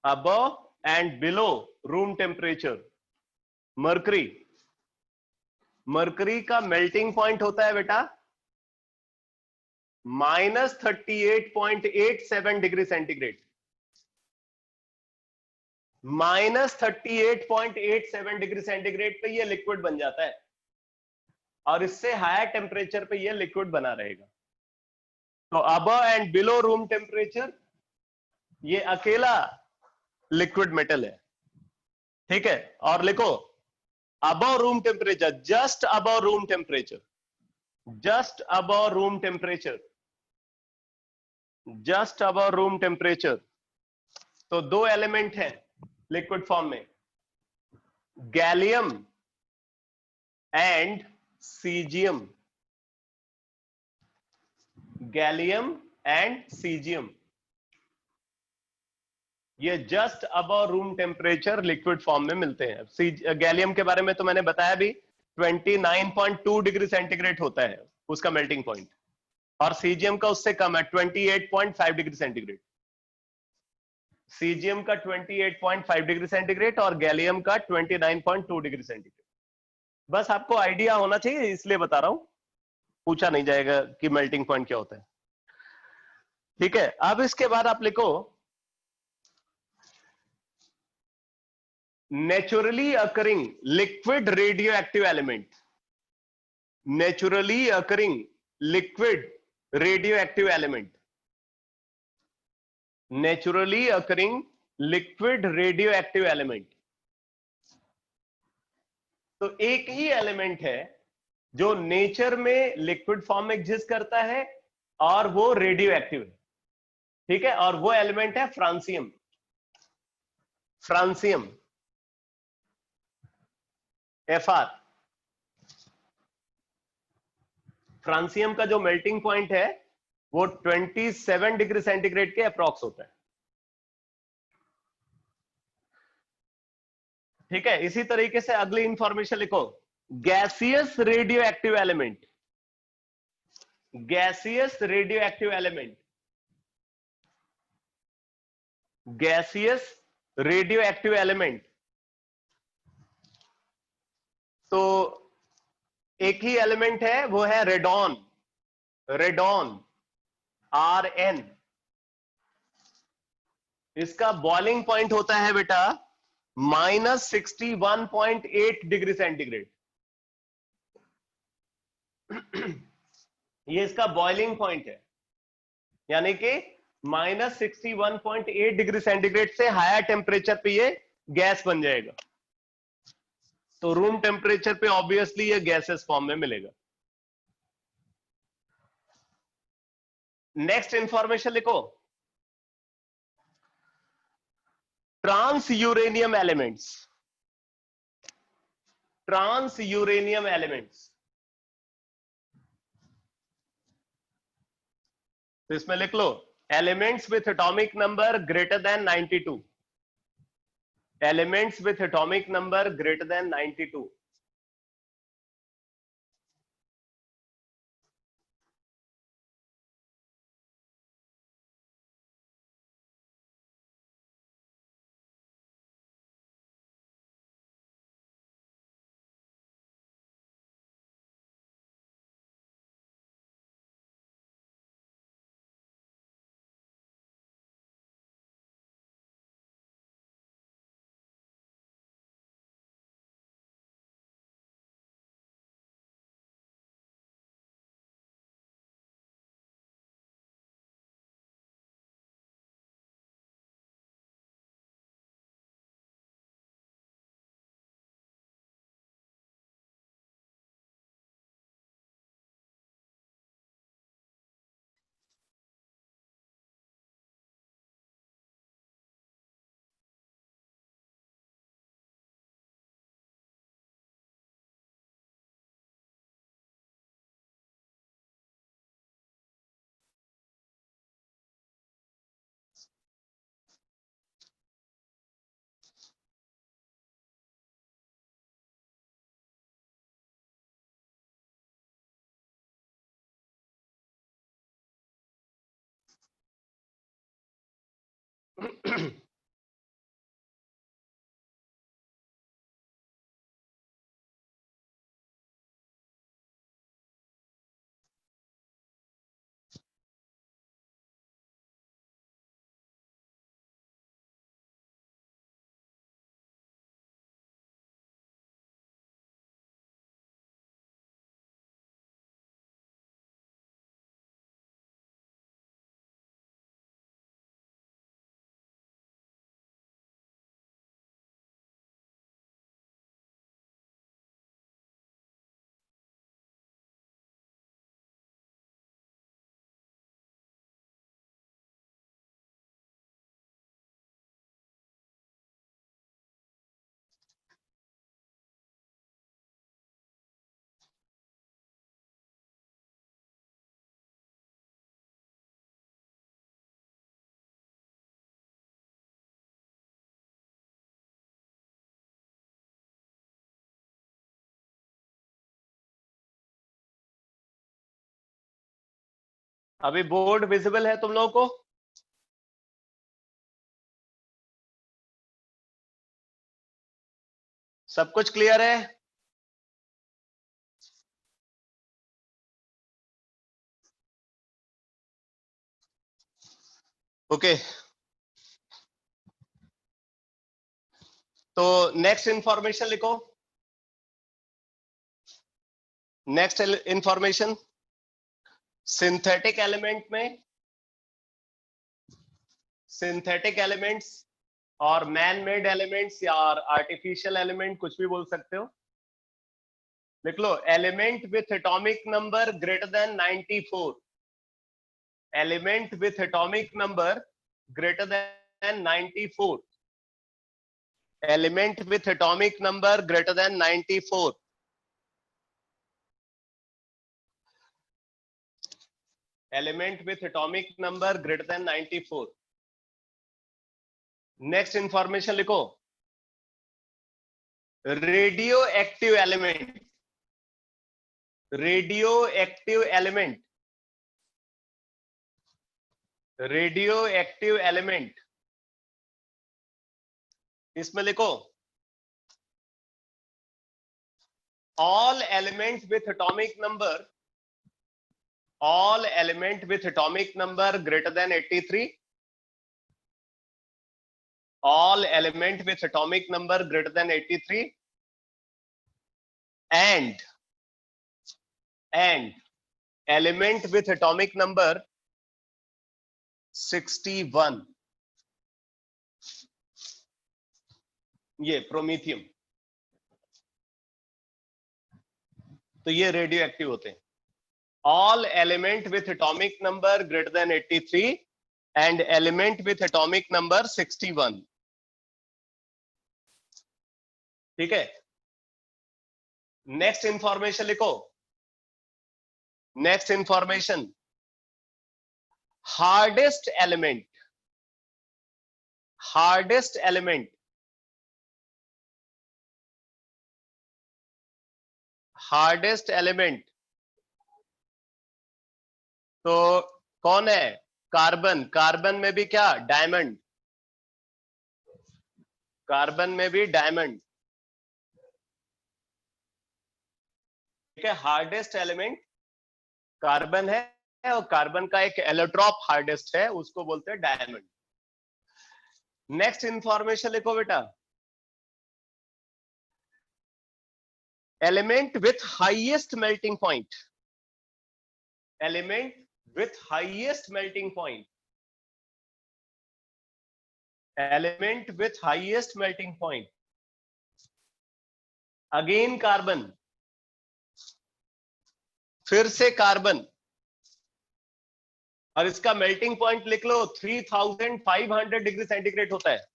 above and below room temperature mercury. Mercury का मेल्टिंग पॉइंट होता है बेटा -38.87 डिग्री सेंटीग्रेड, -38.87 डिग्री सेंटीग्रेड पे ये लिक्विड बन जाता है, और इससे हायर टेम्परेचर पे ये लिक्विड बना रहेगा। तो above and below room temperature ये अकेला लिक्विड मेटल है। ठीक है, और लिखो above room temperature, just above room temperature, just above room temperature, just above room temperature। तो दो एलिमेंट हैं लिक्विड फॉर्म में, gallium and caesium, gallium and caesium, ये just above room temperature liquid form में मिलते हैं। गैलियम के बारे में तो मैंने बताया भी, 29.2 डिग्री सेंटीग्रेड होता है उसका मेल्टिंग पॉइंट, और सीजियम का उससे कम है 28.5 डिग्री सेंटीग्रेड। सीजियम का 28.5 डिग्री सेंटीग्रेड और गैलियम का 29.2 डिग्री सेंटीग्रेड। बस आपको आइडिया होना चाहिए इसलिए बता रहा हूं, पूछा नहीं जाएगा कि मेल्टिंग पॉइंट क्या होता है। ठीक है, अब इसके बाद आप लिखो naturally occurring liquid radio active element. Naturally occurring liquid radio active element. Naturally occurring liquid radio active element. तो एक ही एलिमेंट है जो नेचर में लिक्विड फॉर्म में एग्जिस्ट करता है और वो रेडियो एक्टिव है। ठीक है, और वो एलिमेंट है फ्रांसियम। Francium Fr। फ्रांसियम का जो मेल्टिंग पॉइंट है वो 27 डिग्री सेंटीग्रेड के अप्रॉक्स होता है। ठीक है, इसी तरीके से अगली इंफॉर्मेशन लिखो, gaseous radio active element. Gaseous radio active element. Gaseous radio active element. तो एक ही एलिमेंट है, वो है रेडॉन। Radon Rn। इसका बॉइलिंग पॉइंट होता है बेटा -61.8 डिग्री सेंटीग्रेड। ये इसका बॉइलिंग पॉइंट है, यानी कि -61.8 डिग्री सेंटीग्रेड से हायर टेम्परेचर पे ये गैस बन जाएगा। तो रूम टेम्परेचर पे ऑब्वियसली ये गैसेस फॉर्म में मिलेगा। नेक्स्ट इंफॉर्मेशन लिखो, transuranium elements. Transuranium elements. तो इसमें लिख लो elements with atomic number greater than 92। Elements with atomic number greater than 92। अभी बोर्ड विजिबल है तुम लोगों को? सब कुछ क्लियर है? ओके, तो नेक्स्ट इंफॉर्मेशन लिखो। नेक्स्ट इंफॉर्मेशन, सिंथेटिक एलिमेंट में, सिंथेटिक एलिमेंट्स और मैन मेड एलिमेंट्स या आर्टिफिशियल एलिमेंट, कुछ भी बोल सकते हो। लिख लो, element with atomic number greater than 94, element with atomic number greater than 94, element with atomic number greater than 94, element with atomic number greater than 94। Next information लिखो, radioactive element, radioactive element, radioactive element, इसमें लिखो, all element with atomic number, all element with atomic number greater than 83, all element with atomic number greater than 83 and element with atomic number 61, ये प्रोमीथियम, तो ये रेडियो एक्टिव होते हैं। all element with atomic number greater than 83 and element with atomic number 61, ठीक है। नेक्स्ट इंफॉर्मेशन लिखो, next information, hardest element, hardest element, hardest element तो कौन है? कार्बन, कार्बन में भी क्या? डायमंड, कार्बन में भी डायमंड, ठीक है। हार्डेस्ट एलिमेंट कार्बन है और कार्बन का एक एलोट्रॉप हार्डेस्ट है, उसको बोलते हैं डायमंड। नेक्स्ट इंफॉर्मेशन लिखो बेटा, element with highest melting point, element with highest melting point, element with highest melting point, again carbon, फिर से कार्बन, और इसका मेल्टिंग पॉइंट लिख लो 3500 डिग्री सेंटीग्रेड होता है,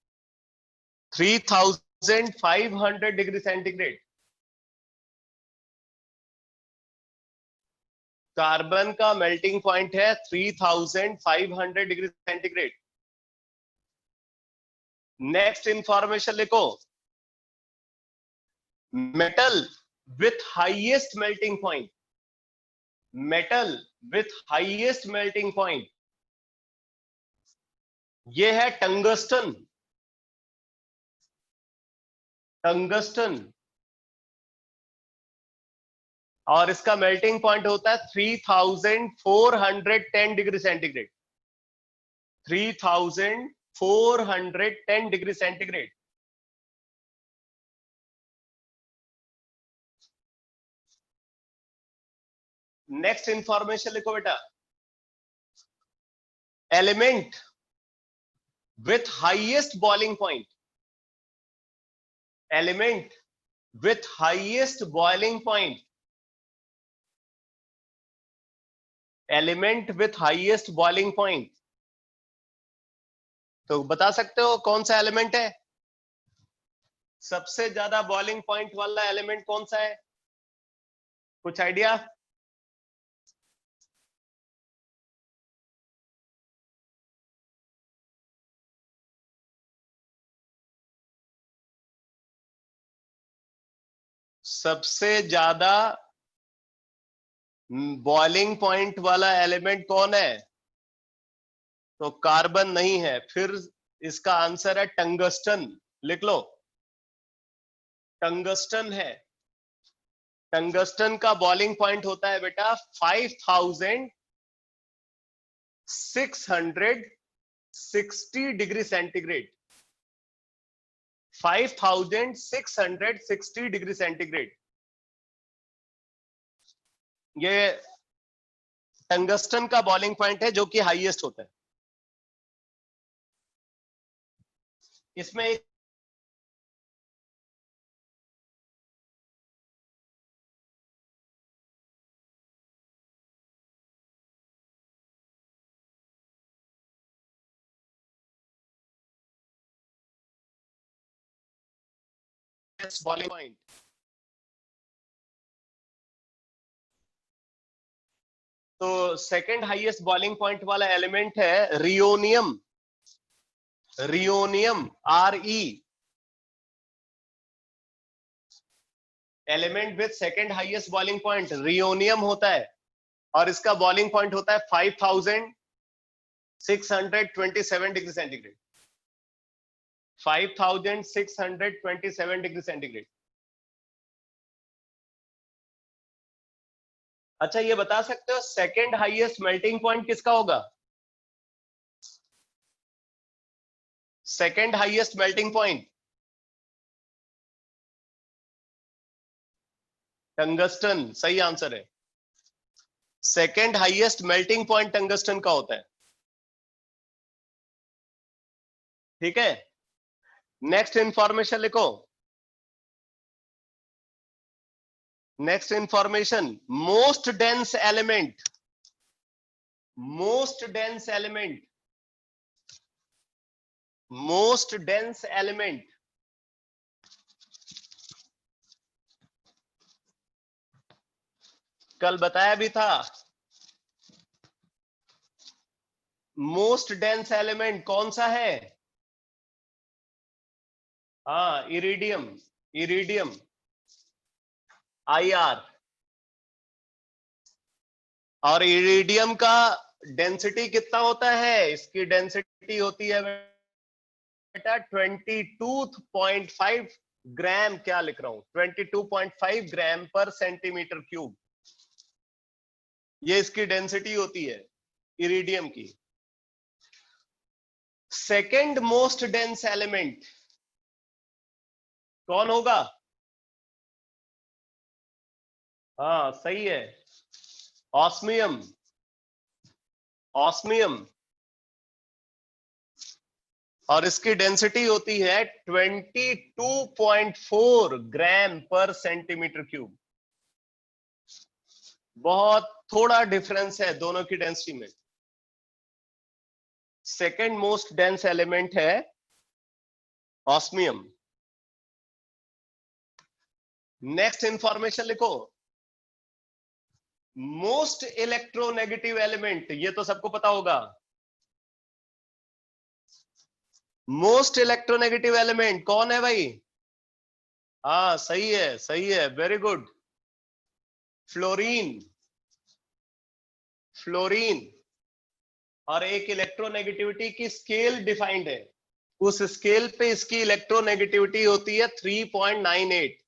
3500 डिग्री सेंटीग्रेड। कार्बन का मेल्टिंग पॉइंट है 3500 डिग्री सेंटीग्रेड। नेक्स्ट इंफॉर्मेशन लिखो, metal with highest melting point, metal with highest melting point, ये है टंगस्टन, टंगस्टन, और इसका मेल्टिंग पॉइंट होता है 3410 degree centigrade, 3410 degree centigrade. Next information लिखो बेटा, element with highest boiling point, element with highest boiling point, element with highest boiling point, तो बता सकते हो कौन सा एलिमेंट है? सबसे ज्यादा बॉइलिंग पॉइंट वाला एलिमेंट कौन सा है? कुछ आइडिया? सबसे ज्यादा बॉइलिंग पॉइंट वाला एलिमेंट कौन है? तो कार्बन नहीं है, फिर इसका आंसर है टंगस्टन। लिख लो, टंगस्टन है। टंगस्टन का बॉइलिंग पॉइंट होता है बेटा 5660 डिग्री सेंटीग्रेड। 5660 डिग्री सेंटीग्रेड, ये टंगस्टन का बॉइलिंग पॉइंट है, जो कि हाईएस्ट होता है। इसमें एक बॉइलिंग पॉइंट, तो सेकंड हाईएस्ट बॉइलिंग पॉइंट वाला एलिमेंट है rhenium. Rhenium, Re, element with second highest boiling point rhenium होता है, और इसका बॉइलिंग पॉइंट होता है 5627 डिग्री सेंटीग्रेड। 5627 degree centigrade. अच्छा, ये बता सकते हो सेकंड हाईएस्ट मेल्टिंग पॉइंट किसका होगा? Second highest melting point tungsten, सही आंसर है। Second highest melting point tungsten का होता है। ठीक है, नेक्स्ट इंफॉर्मेशन लिखो। Next information, most dense element. Most dense element, most dense element, कल बताया भी था। मोस्ट डेंस एलिमेंट कौन सा है? हाँ, इरिडियम। Iridium, IR। और इरिडियम का डेंसिटी कितना होता है? इसकी डेंसिटी होती है बेटा 22.5 ग्राम। क्या लिख रहा हूं? 22.5 ग्राम पर सेंटीमीटर क्यूब, ये इसकी डेंसिटी होती है इरिडियम की। सेकेंड मोस्ट डेंस एलिमेंट कौन होगा? हाँ, सही है, ऑस्मियम। ऑस्मियम, और इसकी डेंसिटी होती है 22.4 ग्राम पर सेंटीमीटर क्यूब। बहुत थोड़ा डिफरेंस है दोनों की डेंसिटी में। सेकेंड मोस्ट डेंस एलिमेंट है ऑस्मियम। नेक्स्ट इंफॉर्मेशन लिखो, मोस्ट इलेक्ट्रोनेगेटिव एलिमेंट, ये तो सबको पता होगा। मोस्ट इलेक्ट्रोनेगेटिव एलिमेंट कौन है भाई? हाँ, सही है, सही है, वेरी गुड, फ्लोरीन। फ्लोरीन, और एक इलेक्ट्रोनेगेटिविटी की स्केल डिफाइंड है, उस स्केल पे इसकी इलेक्ट्रोनेगेटिविटी होती है 3.98।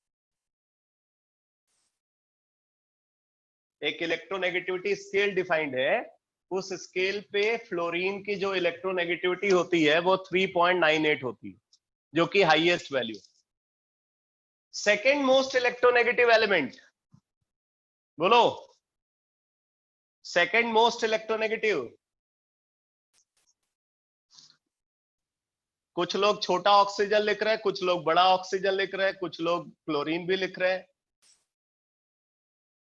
एक इलेक्ट्रोनेगेटिविटी स्केल डिफाइंड है, उस स्केल पे फ्लोरीन की जो इलेक्ट्रोनेगेटिविटी होती है वो 3.98 होती है, जो कि highest value. Second most electronegative element बोलो, सेकेंड मोस्ट इलेक्ट्रोनेगेटिव। कुछ लोग छोटा ऑक्सीजन लिख रहे हैं, कुछ लोग बड़ा ऑक्सीजन लिख रहे हैं, कुछ लोग क्लोरीन भी लिख रहे हैं।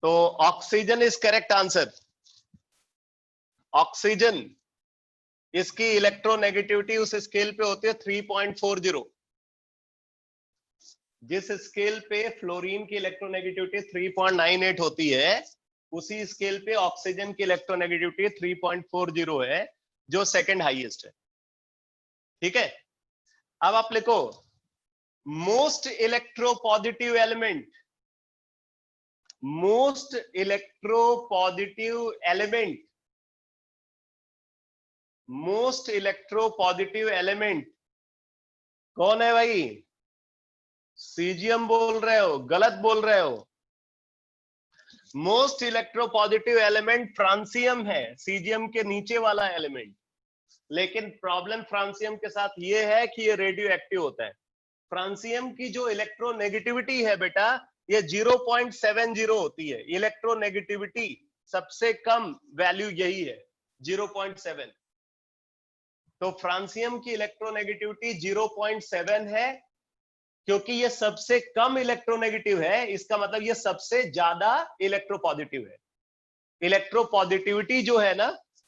तो oxygen is correct answer. Oxygen, इसकी इलेक्ट्रोनेगेटिविटी उस स्केल पे होती है 3.40। जिस स्केल पे फ्लोरीन की इलेक्ट्रोनेगेटिविटी 3.98 होती है, उसी स्केल पे ऑक्सीजन की इलेक्ट्रोनेगेटिविटी 3.40 है, जो सेकंड हाईएस्ट है। ठीक है, अब आप लिखो most electropositive element. Most electropositive element, most electropositive element कौन है भाई? सीजियम बोल रहे हो? गलत बोल रहे हो। मोस्ट इलेक्ट्रोपॉजिटिव एलिमेंट फ्रांसियम है, सीजियम के नीचे वाला एलिमेंट। लेकिन प्रॉब्लम फ्रांसियम के साथ ये है कि ये रेडियो एक्टिव होता है। फ्रांसियम की जो इलेक्ट्रोनेगेटिविटी है बेटा, ये 0.70 होती है। इलेक्ट्रोनेगेटिविटी सबसे कम वैल्यू यही है, 0.7। तो फ्रांसियम की इलेक्ट्रोनेगेटिविटी 0.7 है, क्योंकि ये सबसे कम इलेक्ट्रोनेगेटिव है। इसका मतलब ये सबसे ज्यादा इलेक्ट्रोपॉजिटिव है। इलेक्ट्रोपॉजिटिविटी जो है ना,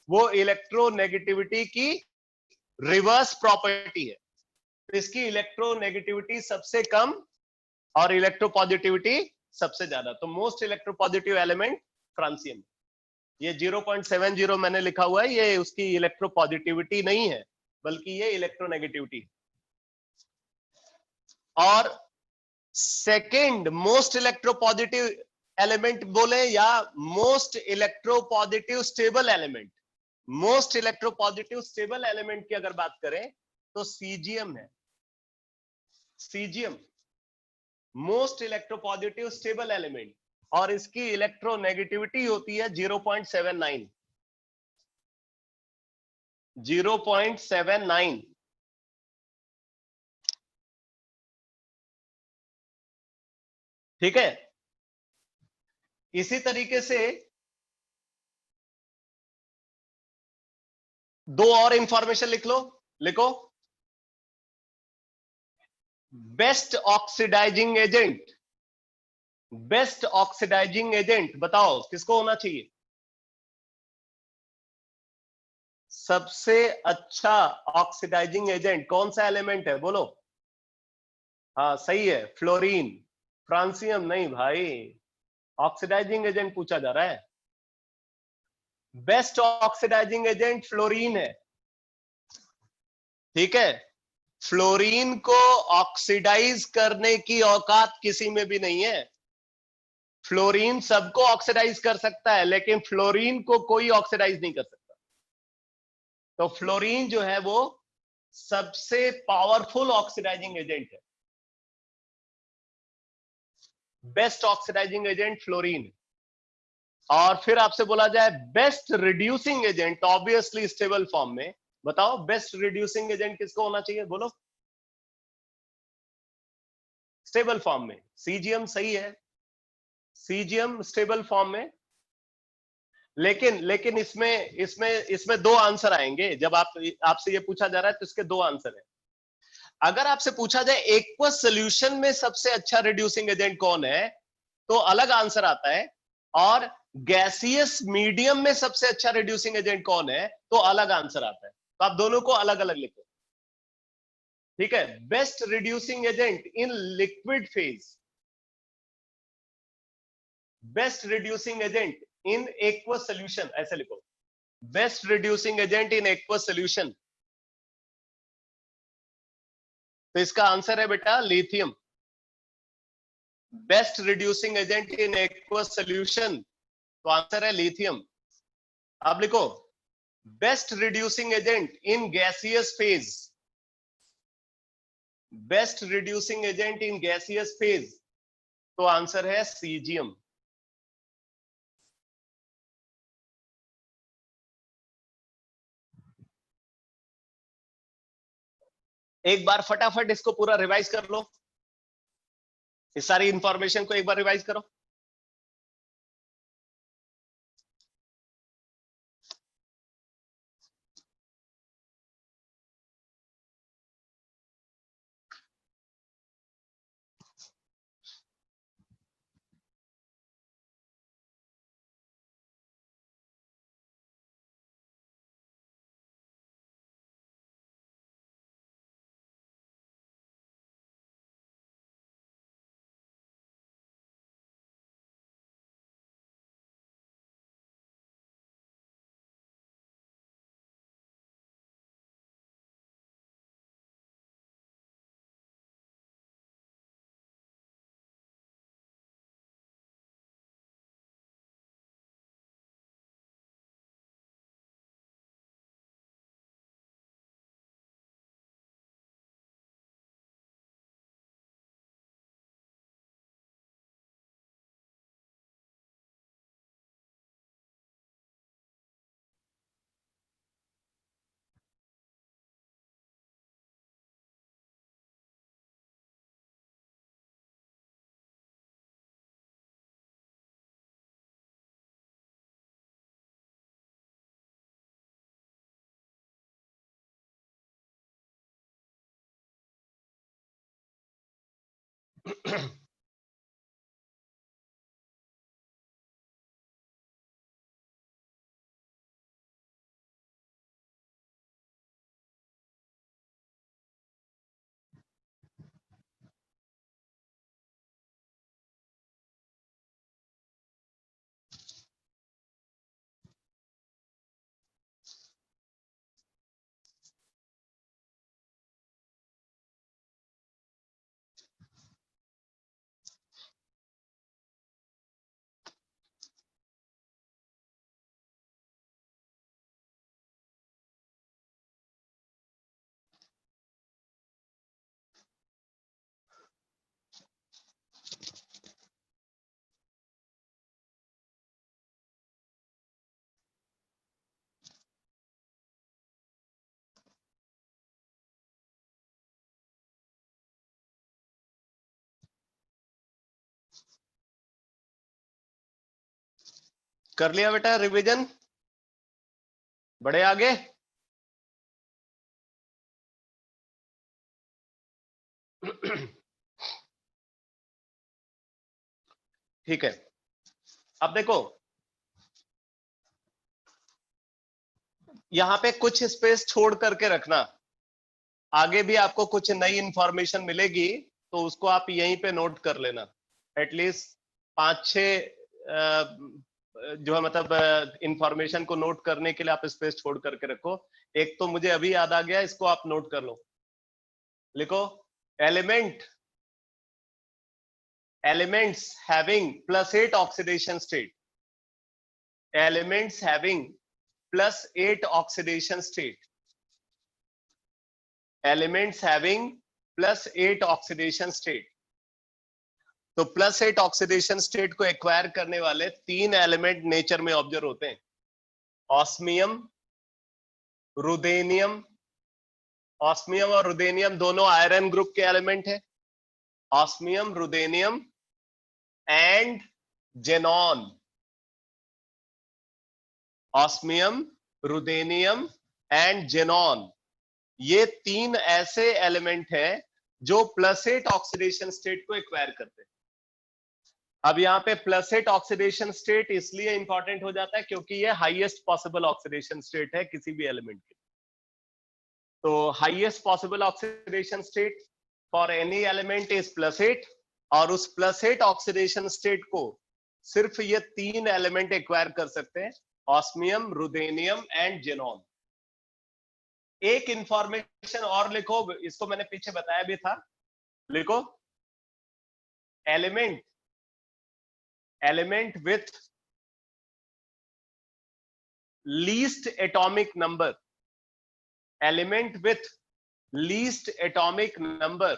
वो इलेक्ट्रोनेगेटिविटी की रिवर्स प्रॉपर्टी है। तो इसकी इलेक्ट्रोनेगेटिविटी सबसे कम और इलेक्ट्रोपॉजिटिविटी सबसे ज्यादा। तो मोस्ट इलेक्ट्रोपॉजिटिव एलिमेंट फ्रांसियम। ये 0.70 मैंने लिखा हुआ है, ये उसकी इलेक्ट्रोपॉजिटिविटी नहीं है, बल्कि ये इलेक्ट्रोनेगेटिविटी। और सेकेंड मोस्ट इलेक्ट्रोपॉजिटिव एलिमेंट बोले या most electropositive stable element, most electropositive stable element की अगर बात करें तो सीजियम है। Caesium most electropositive stable element, और इसकी इलेक्ट्रोनेगेटिविटी होती है 0.79। 0.79। ठीक है। इसी तरीके से दो और इंफॉर्मेशन लिख लो, लिखो। Best oxidising agent, best oxidising agent बताओ किसको होना चाहिए? सबसे अच्छा ऑक्सीडाइजिंग एजेंट कौन सा एलिमेंट है, बोलो। हाँ सही है, फ्लोरीन। फ्रांसियम नहीं भाई, ऑक्सीडाइजिंग एजेंट पूछा जा रहा है। बेस्ट ऑक्सीडाइजिंग एजेंट फ्लोरीन है। ठीक है। फ्लोरीन को ऑक्सीडाइज करने की औकात किसी में भी नहीं है। फ्लोरीन सबको ऑक्सीडाइज कर सकता है, लेकिन फ्लोरीन को कोई ऑक्सीडाइज नहीं कर सकता। तो फ्लोरीन जो है वो सबसे पावरफुल ऑक्सीडाइजिंग एजेंट है। Best oxidising agent fluorine. और फिर आपसे बोला जाए best reducing agent, obviously stable form में बताओ बेस्ट रिड्यूसिंग एजेंट किसको होना चाहिए, बोलो। स्टेबल फॉर्म में सीजीएम सही है, सीजीएम स्टेबल फॉर्म में। लेकिन लेकिन इसमें इसमें इसमें दो आंसर आएंगे। जब आपसे ये पूछा जा रहा है तो इसके दो आंसर है। अगर आपसे पूछा जाए एक्वस सॉल्यूशन में सबसे अच्छा रिड्यूसिंग एजेंट कौन है, तो अलग आंसर आता है। और गैसियस मीडियम में सबसे अच्छा रिड्यूसिंग एजेंट कौन है, तो अलग आंसर आता है। तो आप दोनों को अलग अलग लिखो। ठीक है। Best reducing agent in liquid phase, best reducing agent in aqueous solution, ऐसे लिखो। Best reducing agent in aqueous solution, तो इसका आंसर है बेटा lithium. Best reducing agent in aqueous solution, तो आंसर है लिथियम। अब लिखो best reducing agent in gaseous phase, best reducing agent in gaseous phase, तो आंसर है सीजियम। एक बार फटाफट इसको पूरा रिवाइज कर लो, इस सारी इंफॉर्मेशन को एक बार रिवाइज करो। कर लिया बेटा रिवीजन? बढ़े आगे? ठीक है, अब देखो यहां पे कुछ स्पेस छोड़ करके रखना, आगे भी आपको कुछ नई इंफॉर्मेशन मिलेगी तो उसको आप यहीं पे नोट कर लेना। एटलीस्ट 5-6 जो है मतलब इंफॉर्मेशन को नोट करने के लिए आप स्पेस छोड़ करके रखो। एक तो मुझे अभी याद आ गया, इसको आप नोट कर लो। लिखो elements having +8 oxidation state, elements having +8 oxidation state, elements having +8 oxidation state। तो +8 ऑक्सीडेशन स्टेट को एक्वायर करने वाले 3 एलिमेंट नेचर में ऑब्जर्व होते हैं, ऑस्मियम, रुदेनियम। ऑस्मियम और रुदेनियम दोनों आयरन ग्रुप के एलिमेंट है। Osmium, ruthenium and xenon. Osmium, ruthenium and xenon, ये 3 ऐसे एलिमेंट हैं जो +8 ऑक्सीडेशन स्टेट को एक्वायर करते हैं। अब यहाँ पे +8 ऑक्सीडेशन स्टेट इसलिए इंपॉर्टेंट हो जाता है क्योंकि ये हाईएस्ट पॉसिबल ऑक्सीडेशन स्टेट है किसी भी एलिमेंट की। तो highest possible oxidation state for any element is +8, और उस +8 ऑक्सीडेशन स्टेट को सिर्फ ये 3 एलिमेंट एक्वायर कर सकते हैं, ऑस्मियम, रुदेनियम एंड जेनॉन। एक इंफॉर्मेशन और लिखो, इसको मैंने पीछे बताया भी था, लिखो element with least atomic number, element with least atomic number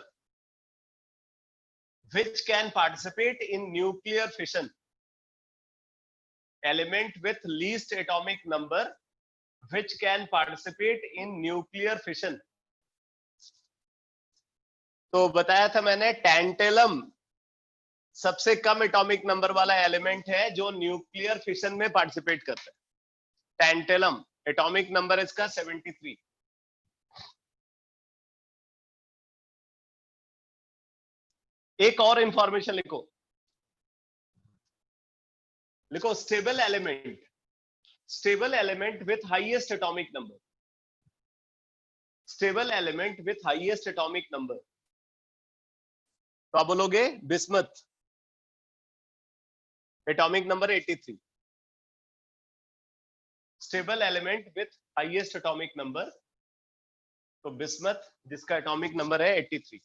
which can participate in nuclear fission, element with least atomic number which can participate in nuclear fission। तो बताया था मैंने टैंटेलम सबसे कम एटॉमिक नंबर वाला एलिमेंट है जो न्यूक्लियर फिशन में पार्टिसिपेट करता है। टैंटेलम एटॉमिक नंबर इसका 73। एक और इंफॉर्मेशन लिखो, लिखो stable element with highest atomic number, stable element with highest atomic number. तो आप बोलोगे bismuth, atomic number 83। Stable element with highest atomic number, तो बिस्मथ जिसका एटॉमिक नंबर है 83।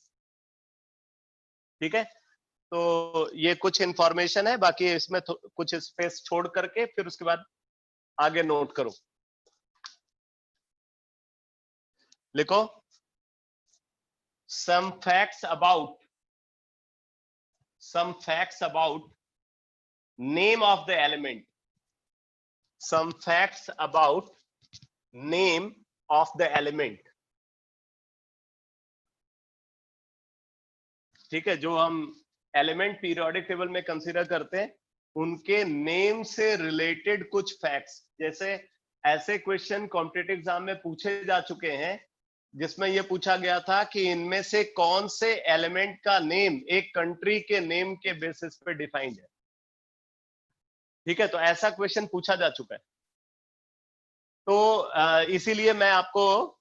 ठीक है, तो ये कुछ इंफॉर्मेशन है, बाकी इसमें कुछ स्पेस छोड़ करके फिर उसके बाद आगे नोट करो। लिखो some facts about name of the element, some facts about name of the element। ठीक है, जो हम एलिमेंट पीरियोडिक टेबल में कंसीडर करते हैं उनके नेम से रिलेटेड कुछ फैक्ट्स, जैसे ऐसे क्वेश्चन कॉम्पिटिटिव एग्जाम में पूछे जा चुके हैं जिसमें यह पूछा गया था कि इनमें से कौन से एलिमेंट का नेम एक कंट्री के नेम के बेसिस पे डिफाइंड है। ठीक है, तो ऐसा क्वेश्चन पूछा जा चुका है। तो इसीलिए मैं आपको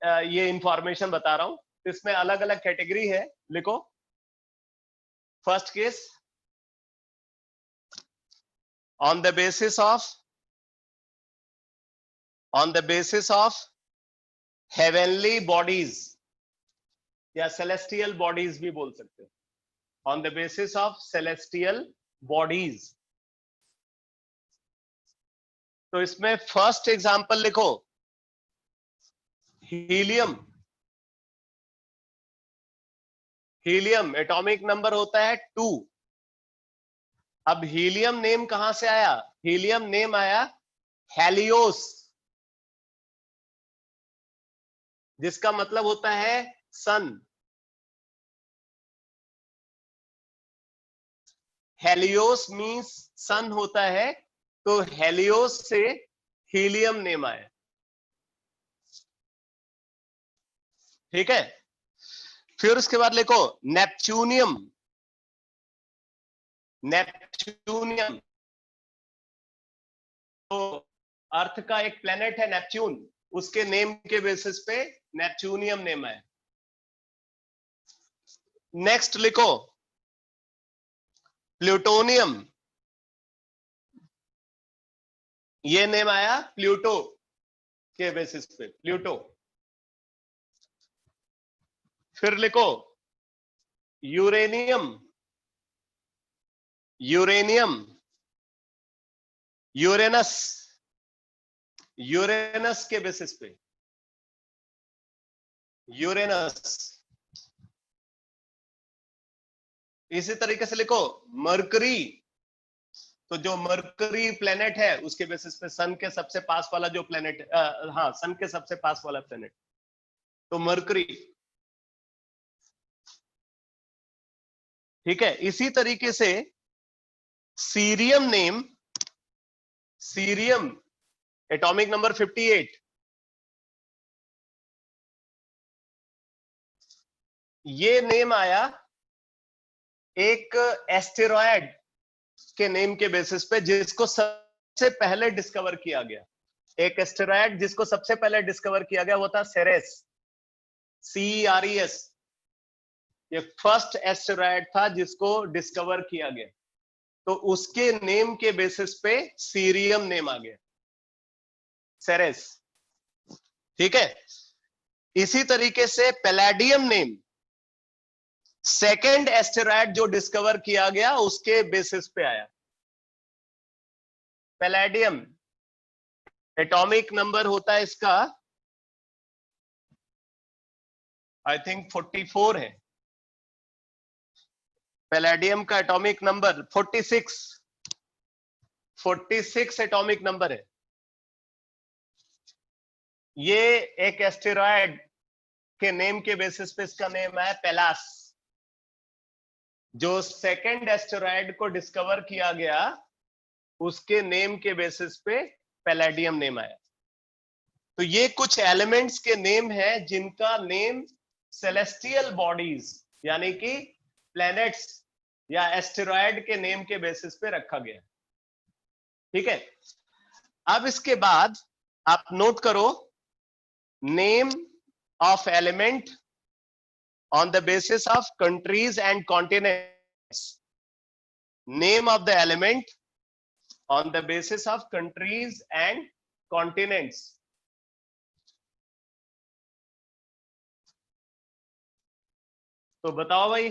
ये इंफॉर्मेशन बता रहा हूं। इसमें अलग अलग कैटेगरी है, लिखो। First case, on the basis of heavenly bodies या celestial bodies भी बोल सकते हो, on the basis of celestial bodies। तो इसमें फर्स्ट एग्जांपल लिखो, हीलियम। हीलियम एटॉमिक नंबर होता है 2। अब हीलियम नेम कहां से आया? हीलियम नेम आया हेलियोस, जिसका मतलब होता है सन। हेलियोस मींस सन होता है, तो हेलियोस से हीलियम नेम आया। ठीक है, फिर उसके बाद लिखो नेपच्यूनियम। नेपच्यूनियम तो अर्थ का एक प्लेनेट है नेपच्यून, उसके नेम के बेसिस पे नेपच्यूनियम नेम है। नेक्स्ट लिखो प्लूटोनियम। ये नेम आया प्लूटो के बेसिस पे, प्लूटो। फिर लिखो यूरेनियम। यूरेनियम, यूरेनस, यूरेनस के बेसिस पे, यूरेनस। इसी तरीके से लिखो मरकरी। तो जो मरकरी प्लेनेट है उसके बेसिस पे सन के सबसे पास वाला जो प्लेनेट, हाँ सन के सबसे पास वाला प्लेनेट, तो मरकरी। ठीक है, इसी तरीके से cerium name, cerium atomic number 58। ये नेम आया एक एस्टेरॉयड के नेम के बेसिस पे, जिसको सबसे पहले डिस्कवर किया गया। एक एस्टेरॉयड जिसको सबसे पहले डिस्कवर किया गया वो था सेरेस, CERES। ये फर्स्ट एस्टेरॉयड था जिसको डिस्कवर किया गया, तो उसके नेम के बेसिस पे सीरियम नेम आ गया, सेरेस। ठीक है, इसी तरीके से पैलेडियम नेम सेकेंड एस्टेरॉयड जो डिस्कवर किया गया उसके बेसिस पे आया। पैलेडियम एटॉमिक नंबर होता है इसका आई थिंक 44 है। पैलेडियम का एटॉमिक नंबर 46 एटॉमिक नंबर है। ये एक एस्टेरॉयड के नेम के बेसिस पे इसका नेम है पेलास। जो सेकंड एस्टेरॉयड को डिस्कवर किया गया उसके नेम के बेसिस पे पैलेडियम नेम आया। तो ये कुछ एलिमेंट्स के नेम हैं जिनका नेम सेलेस्टियल बॉडीज यानी कि प्लैनेट्स या एस्टेरॉयड के नेम के बेसिस पे रखा गया। ठीक है, अब इसके बाद आप नोट करो name of element on the basis of countries and continents। Name of the element on the basis of countries and continents। तो बताओ भाई,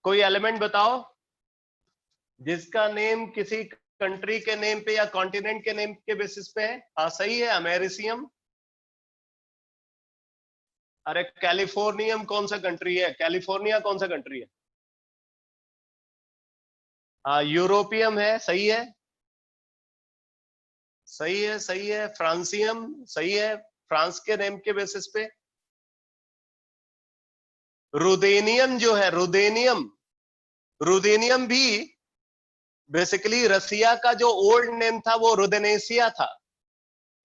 कोई एलिमेंट बताओ जिसका नेम किसी कंट्री के नेम पे या कॉन्टिनेंट के नेम के बेसिस पे है। हाँ सही है, अमेरिसियम। अरे कैलिफोर्नियम कौन सा कंट्री है? कैलिफोर्निया कौन सा कंट्री है? यूरोपियम है, सही है, सही है, सही है। फ्रांसियम सही है, फ्रांस के नेम के बेसिस पे। रुदेनियम जो है, रुदेनियम, रुदेनियम भी बेसिकली रसिया का जो ओल्ड नेम था वो रुदेनेसिया था।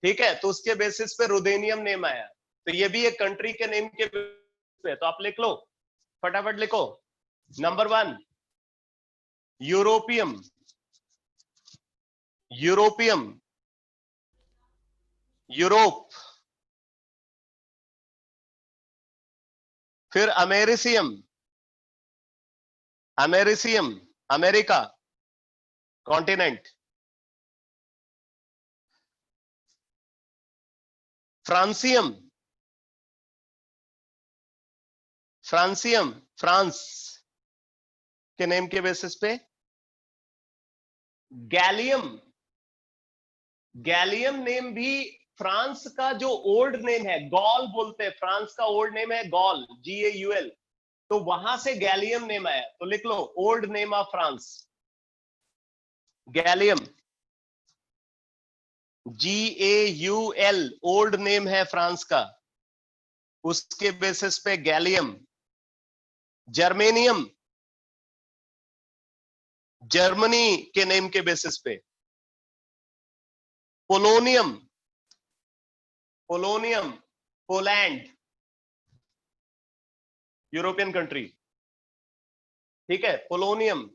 ठीक है, तो उसके बेसिस पे रुदेनियम नेम आया। तो ये भी एक कंट्री के नेम के बेसिस पे, तो आप लिख लो, फटाफट लिखो। Number 1 europium, europium, Europe. फिर americium, americium, America, continent. Francium, francium, France के नेम के बेसिस पे। गैलियम, गैलियम नेम भी फ्रांस का जो ओल्ड नेम है, गॉल बोलते हैं, फ्रांस का ओल्ड नेम है गॉल, GAUL, तो वहां से गैलियम नेम आया। तो लिख लो old name of France, gallium, GAUL, old name है फ्रांस का, उसके बेसिस पे गैलियम। जर्मेनियम, जर्मनी के नेम के बेसिस पे। Polonium, polonium, Poland, European country, ठीक है, पोलोनियम।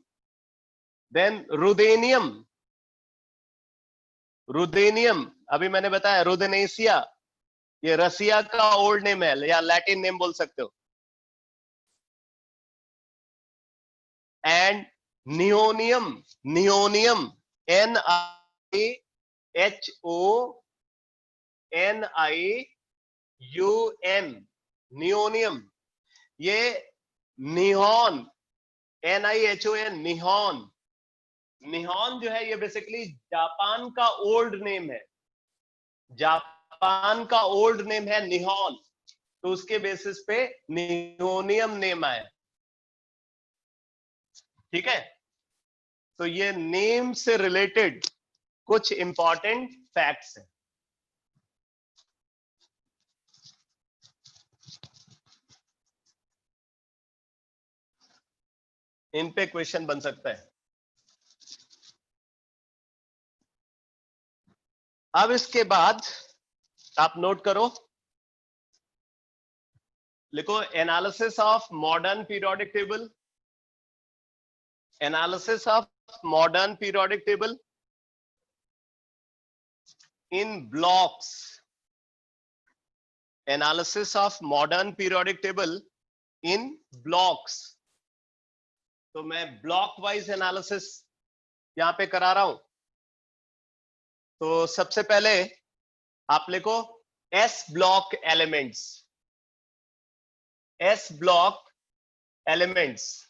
देन रुदेनियम, रुदेनियम अभी मैंने बताया, रुदेनेशिया, ये रसिया का ओल्ड नेम है या लैटिन नेम बोल सकते हो। And nihonium, nihonium, NIHONIUM, nihonium. ये निहॉन, NIHON, निहॉन, निहॉन जो है ये बेसिकली जापान का ओल्ड नेम है, जापान का ओल्ड नेम है निहॉन, तो उसके बेसिस पे नियोनियम नेम आया। ठीक है, तो ये नेम से रिलेटेड कुछ इंपॉर्टेंट फैक्ट्स हैं। इन पे क्वेश्चन बन सकता है। अब इसके बाद आप नोट करो, लिखो analysis of modern periodic table, analysis of modern periodic table in blocks, analysis of modern periodic table in blocks. तो मैं ब्लॉक वाइज एनालिसिस यहां पे करा रहा हूं। तो सबसे पहले आप लिखो S block elements, S block elements.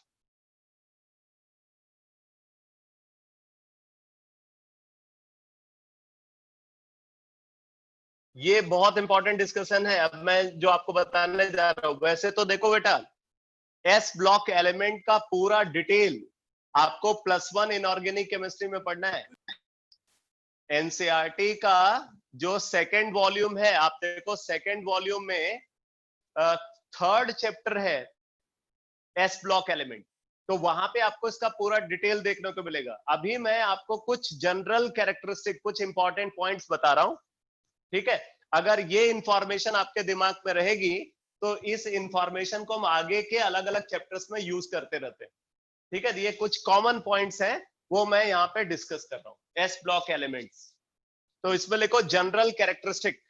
ये बहुत इंपॉर्टेंट डिस्कशन है। अब मैं जो आपको बताने जा रहा हूं, वैसे तो देखो बेटा, एस ब्लॉक एलिमेंट का पूरा डिटेल आपको +1 इनऑर्गेनिक केमिस्ट्री में पढ़ना है। एनसीईआरटी का जो सेकंड वॉल्यूम है, आप देखो सेकंड वॉल्यूम में थर्ड चैप्टर है एस ब्लॉक एलिमेंट, तो वहां पे आपको इसका पूरा डिटेल देखने को मिलेगा। अभी मैं आपको कुछ जनरल कैरेक्टरिस्टिक, कुछ इंपॉर्टेंट पॉइंट्स बता रहा हूं, ठीक है। अगर ये इंफॉर्मेशन आपके दिमाग में रहेगी तो इस इंफॉर्मेशन को हम आगे के अलग अलग चैप्टर्स में यूज करते रहते हैं, ठीक है। ये कुछ कॉमन पॉइंट्स हैं, वो मैं यहाँ पे डिस्कस कर रहा हूँ। एस ब्लॉक एलिमेंट्स, तो इसमें लिखो general characteristic,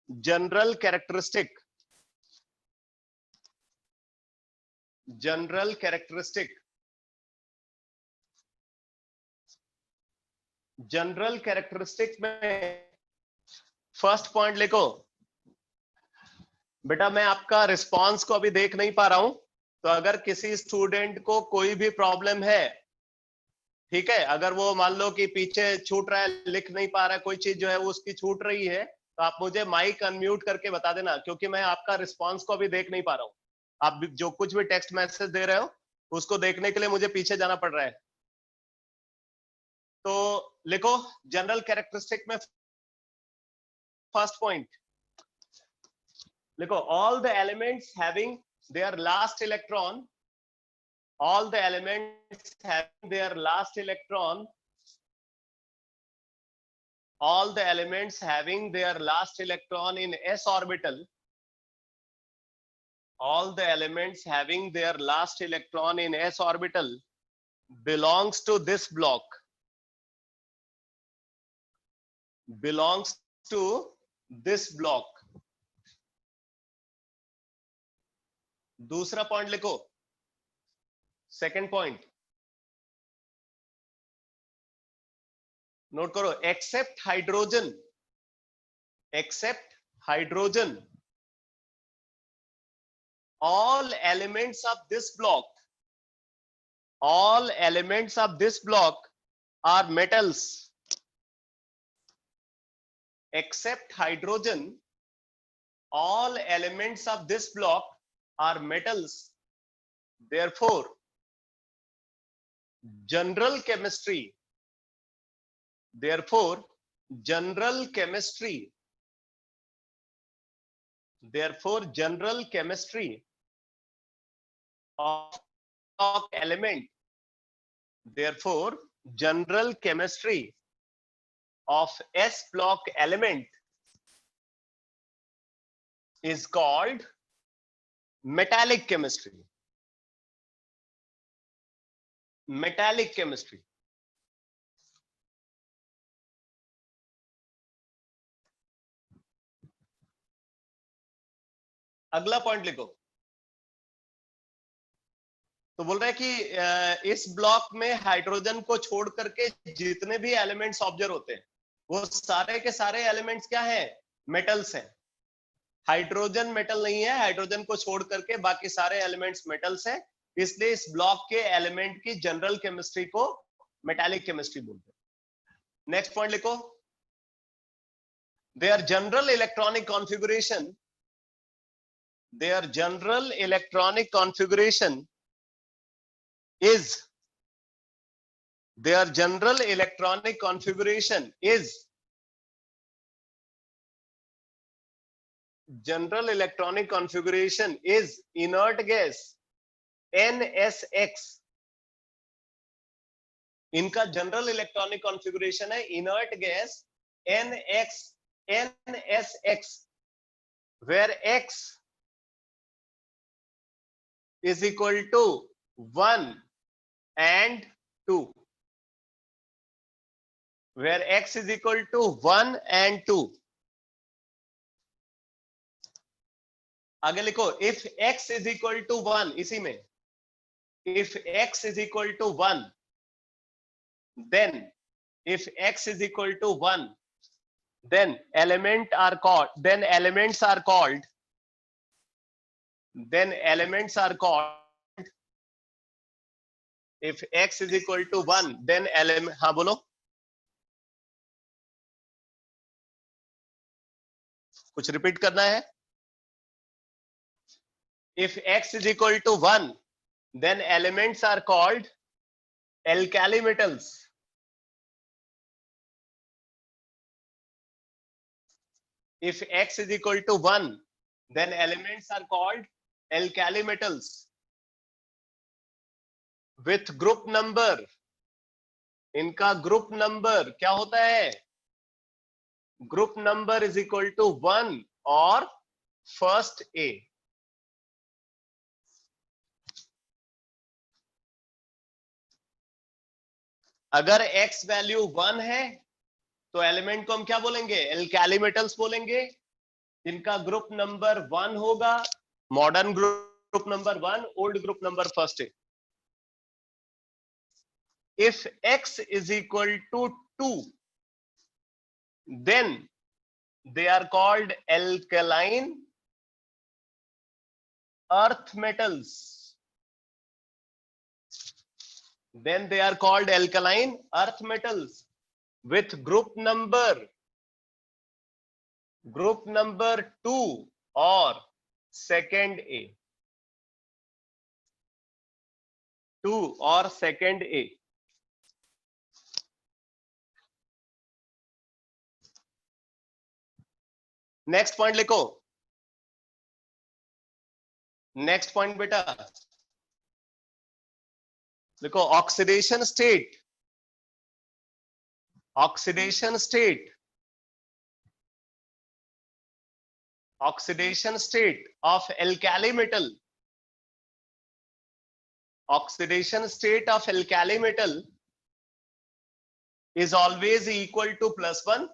general characteristic, general characteristic, general characteristic में फर्स्ट पॉइंट लिखो। बेटा मैं आपका रिस्पांस को अभी देख नहीं पा रहा हूं, तो अगर किसी स्टूडेंट को कोई भी प्रॉब्लम है, ठीक है, अगर वो मान लो कि पीछे छूट रहा है, लिख नहीं पा रहा है, कोई चीज जो है वो उसकी छूट रही है, तो आप मुझे माइक अनम्यूट करके बता देना, क्योंकि मैं आपका रिस्पांस को अभी देख नहीं पा रहा हूं। आप जो कुछ भी टेक्स्ट मैसेज दे रहे हो उसको देखने के लिए मुझे पीछे जाना पड़ रहा है। तो लिखो जनरल कैरेक्टरिस्टिक में फर्स्ट पॉइंट लिखो, all the elements having their last electron, all the elements having their last electron all the elements having their last electron in s orbital, all the elements having their last electron in s orbital belongs to this block, belongs to this block. दूसरा पॉइंट लिखो, सेकंड पॉइंट नोट करो, except hydrogen, except hydrogen, all elements of this block, all elements of this block are metals. Except hydrogen, all elements of this block are metals. Therefore, general chemistry, therefore general chemistry, therefore general chemistry of block element, therefore general chemistry of S block element is called metallic chemistry. Metallic chemistry. अगला पॉइंट लिखो, तो बोल रहा है कि इस ब्लॉक में हाइड्रोजन को छोड़ करके जितने भी एलिमेंट्स ऑब्जर्व होते हैं वो सारे के सारे एलिमेंट्स क्या हैं? मेटल्स हैं। हाइड्रोजन मेटल नहीं है, हाइड्रोजन को छोड़ करके बाकी सारे एलिमेंट्स मेटल्स हैं, इसलिए इस ब्लॉक के एलिमेंट की जनरल केमिस्ट्री को मेटालिक केमिस्ट्री बोलते हैं। नेक्स्ट पॉइंट लिखो, their general electronic configuration, their general electronic configuration is, their general electronic configuration is, general electronic configuration is inert gas NSX. इनका जनरल इलेक्ट्रॉनिक कॉन्फ़िगरेशन है inert gas NSX, where X is equal to 1 and 2, where X is equal to 1 and 2. आगे लिखो, if X is equal to 1, इसी में if X is equal to 1, then if X is equal to 1, then elements are called, then elements are called, then elements are called, if X is equal to 1, then element, हाँ बोलो, कुछ रिपीट करना है। If X is equal to 1, then elements are called alkali metals. If X is equal to 1, then elements are called alkali metals with group number. इनका ग्रुप नंबर क्या होता है? Group number is equal to 1 और फर्स्ट A. अगर X वैल्यू 1 है तो एलिमेंट को हम क्या बोलेंगे? एल्काली मेटल्स बोलेंगे, जिनका ग्रुप नंबर 1 होगा, modern group number 1, old group number first है। If X is equal to 2, then they are called alkaline earth metals. Then they are called alkaline earth metals with group number 2 or second A, 2 or second A. Next point लिखो, नेक्स्ट पॉइंट बेटा देखो, oxidation state, oxidation state oxidation state of alkali metal, oxidation state of alkali metal is always equal to +1.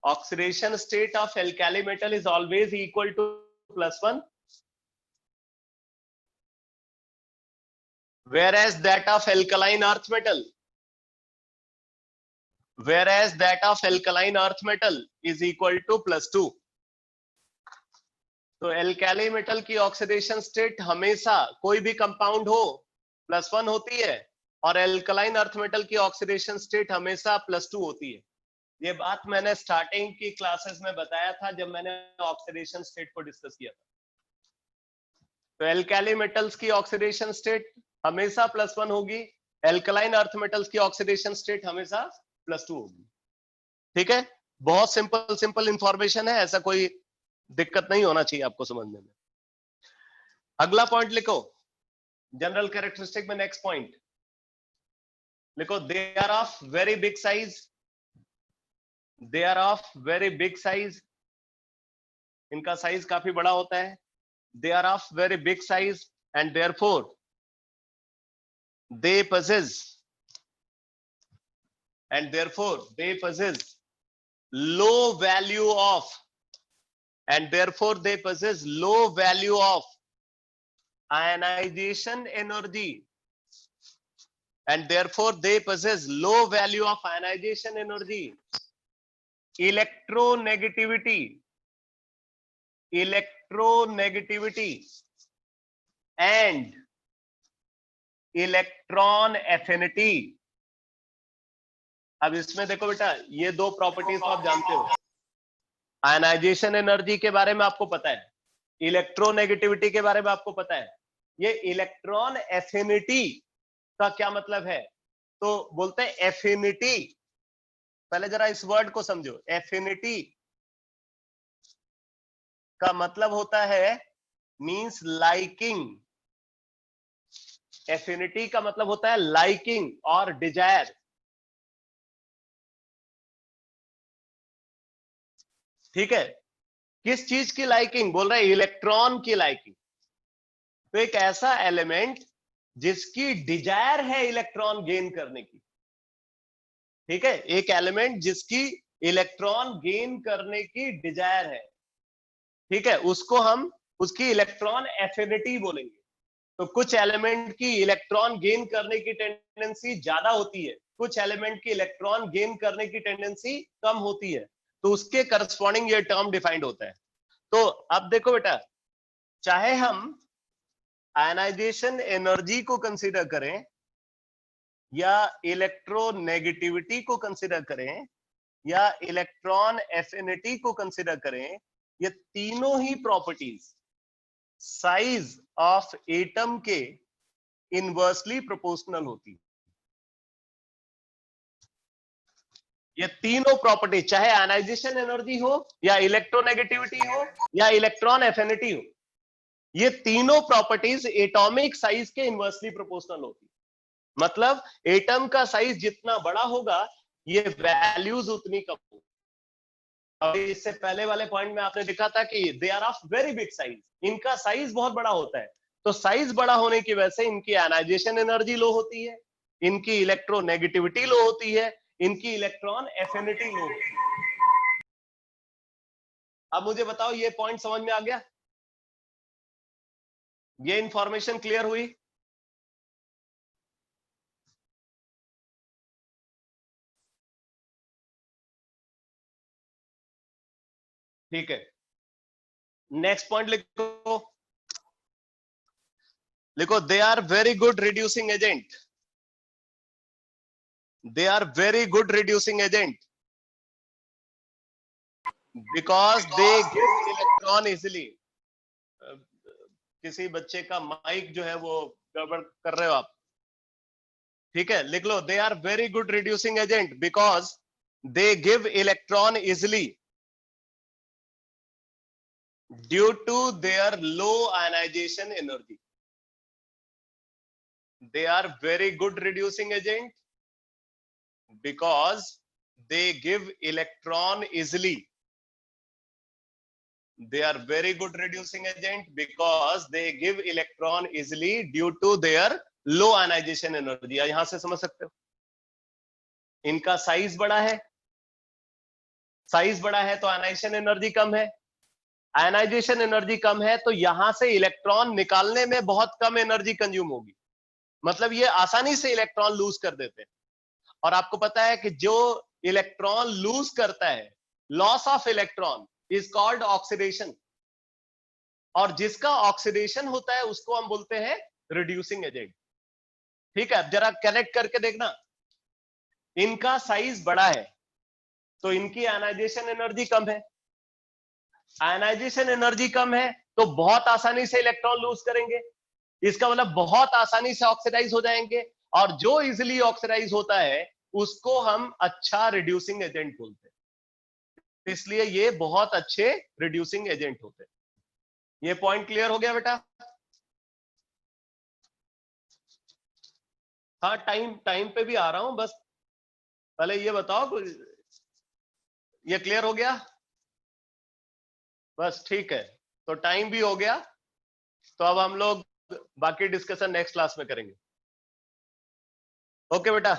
Oxidation state of alkali metal is always equal to +1, whereas that of alkaline earth metal, whereas that of alkaline earth metal is equal to +2. तो एल्काली मेटल की ऑक्सीडेशन स्टेट हमेशा कोई भी कंपाउंड हो +1 होती है, और एल्कलाइन अर्थ मेटल की ऑक्सीडेशन स्टेट हमेशा +2 होती है। ये बात मैंने स्टार्टिंग की क्लासेस में बताया था जब मैंने ऑक्सीडेशन स्टेट को डिस्कस किया था। तो एल्काली मेटल्स की ऑक्सीडेशन स्टेट हमेशा +1 होगी, एल्कलाइन अर्थ मेटल्स की ऑक्सीडेशन स्टेट हमेशा +2 होगी। ठीक है, बहुत सिंपल इंफॉर्मेशन है, ऐसा कोई दिक्कत नहीं होना चाहिए आपको समझने में। अगला पॉइंट लिखो जनरल कैरेक्टरिस्टिक में, नेक्स्ट पॉइंट लिखो, they are of very big size, they are of very big size, इनका साइज काफी बड़ा होता है, they are of very big size and therefore they possess low value of, and therefore they possess low value of ionization energy, and therefore they possess low value of ionization energy, electronegativity and electron affinity. अब इसमें देखो बेटा, ये दो प्रॉपर्टीज तो आप जानते हो, आयनाइजेशन एनर्जी के बारे में आपको पता है, इलेक्ट्रोनेगेटिविटी के बारे में आपको पता है, ये इलेक्ट्रॉन एफिनिटी का क्या मतलब है? तो बोलते हैं एफिनिटी, पहले जरा इस वर्ड को समझो, एफिनिटी का मतलब होता है मींस लाइकिंग, एफिनिटी का मतलब होता है लाइकिंग और डिजायर। ठीक है, किस चीज की लाइकिंग बोल रहे हैं? इलेक्ट्रॉन की लाइकिंग। तो एक ऐसा एलिमेंट जिसकी डिजायर है इलेक्ट्रॉन गेन करने की, ठीक है, एक एलिमेंट जिसकी इलेक्ट्रॉन गेन करने की डिजायर है, ठीक है, उसको हम उसकी इलेक्ट्रॉन एफिनिटी बोलेंगे। तो कुछ एलिमेंट की इलेक्ट्रॉन गेन करने की टेंडेंसी ज्यादा होती है, कुछ एलिमेंट की इलेक्ट्रॉन गेन करने की टेंडेंसी कम होती है, तो उसके करस्पॉन्डिंग ये टर्म डिफाइंड होता है। तो अब देखो बेटा, चाहे हम आयनाइजेशन एनर्जी को कंसीडर करें या इलेक्ट्रोनेगेटिविटी को कंसीडर करें या इलेक्ट्रॉन एफिनिटी को कंसीडर करें, ये तीनों ही प्रॉपर्टीज साइज ऑफ एटम के इनवर्सली प्रोपोर्शनल होती। ये तीनों प्रॉपर्टी, चाहे आयनाइजेशन एनर्जी हो या इलेक्ट्रोनेगेटिविटी हो या इलेक्ट्रॉन एफिनिटी हो, ये तीनों प्रॉपर्टीज एटॉमिक साइज के इनवर्सली प्रोपोर्शनल होती। मतलब एटम का साइज जितना बड़ा होगा, ये वैल्यूज उतनी कम होगी। इससे पहले वाले पॉइंट में आपने देखा था कि they are of very big size, इनका साइज बहुत बड़ा होता है, तो साइज बड़ा होने की वजह से इनकी आयनाइजेशन एनर्जी लो होती है, इनकी इलेक्ट्रोनेगेटिविटी लो होती है, इनकी इलेक्ट्रॉन एफिनिटी लो होती है। अब मुझे बताओ, ये पॉइंट समझ में आ गया? ये इंफॉर्मेशन क्लियर हुई? ठीक है, नेक्स्ट पॉइंट लिखो, लिखो, they are very good reducing agent, they are very good reducing agent because they give electron easily। किसी बच्चे का माइक जो है वो गड़बड़ कर रहे हो आप, ठीक है, लिख लो, they are very good reducing agent because they give electron easily due to their low ionization energy। they are very good reducing agent because they give electron easily they are very good reducing agent because they give electron easily due to their low ionization energy. यहां से समझ सकते हो, इनका साइज बड़ा है, साइज बड़ा है तो आयनाइजेशन एनर्जी कम है, आयनाइजेशन एनर्जी कम है तो यहां से इलेक्ट्रॉन निकालने में बहुत कम एनर्जी कंज्यूम होगी, मतलब ये आसानी से इलेक्ट्रॉन लूज कर देते हैं। और आपको पता है कि जो इलेक्ट्रॉन लूज करता है, loss of electron is called oxidation, और जिसका ऑक्सीडेशन होता है उसको हम बोलते हैं रिड्यूसिंग एजेंट। ठीक है, अब जरा कनेक्ट करके देखना, इनका साइज बड़ा है तो इनकी आयनाइजेशन एनर्जी कम है, आयनाइजेशन एनर्जी कम है तो बहुत आसानी से इलेक्ट्रॉन लूज करेंगे, इसका मतलब बहुत आसानी से ऑक्सीडाइज हो जाएंगे, और जो इजिली ऑक्सीडाइज होता है उसको हम अच्छा रिड्यूसिंग एजेंट बोलते हैं, इसलिए ये बहुत अच्छे रिड्यूसिंग एजेंट होते हैं। ये पॉइंट क्लियर हो गया बेटा? हाँ, टाइम पे भी आ रहा हूं, बस पहले ये बताओ, ये क्लियर हो गया? बस ठीक है, तो टाइम भी हो गया, तो अब हम लोग बाकी डिस्कशन नेक्स्ट क्लास में करेंगे। ओके बेटा।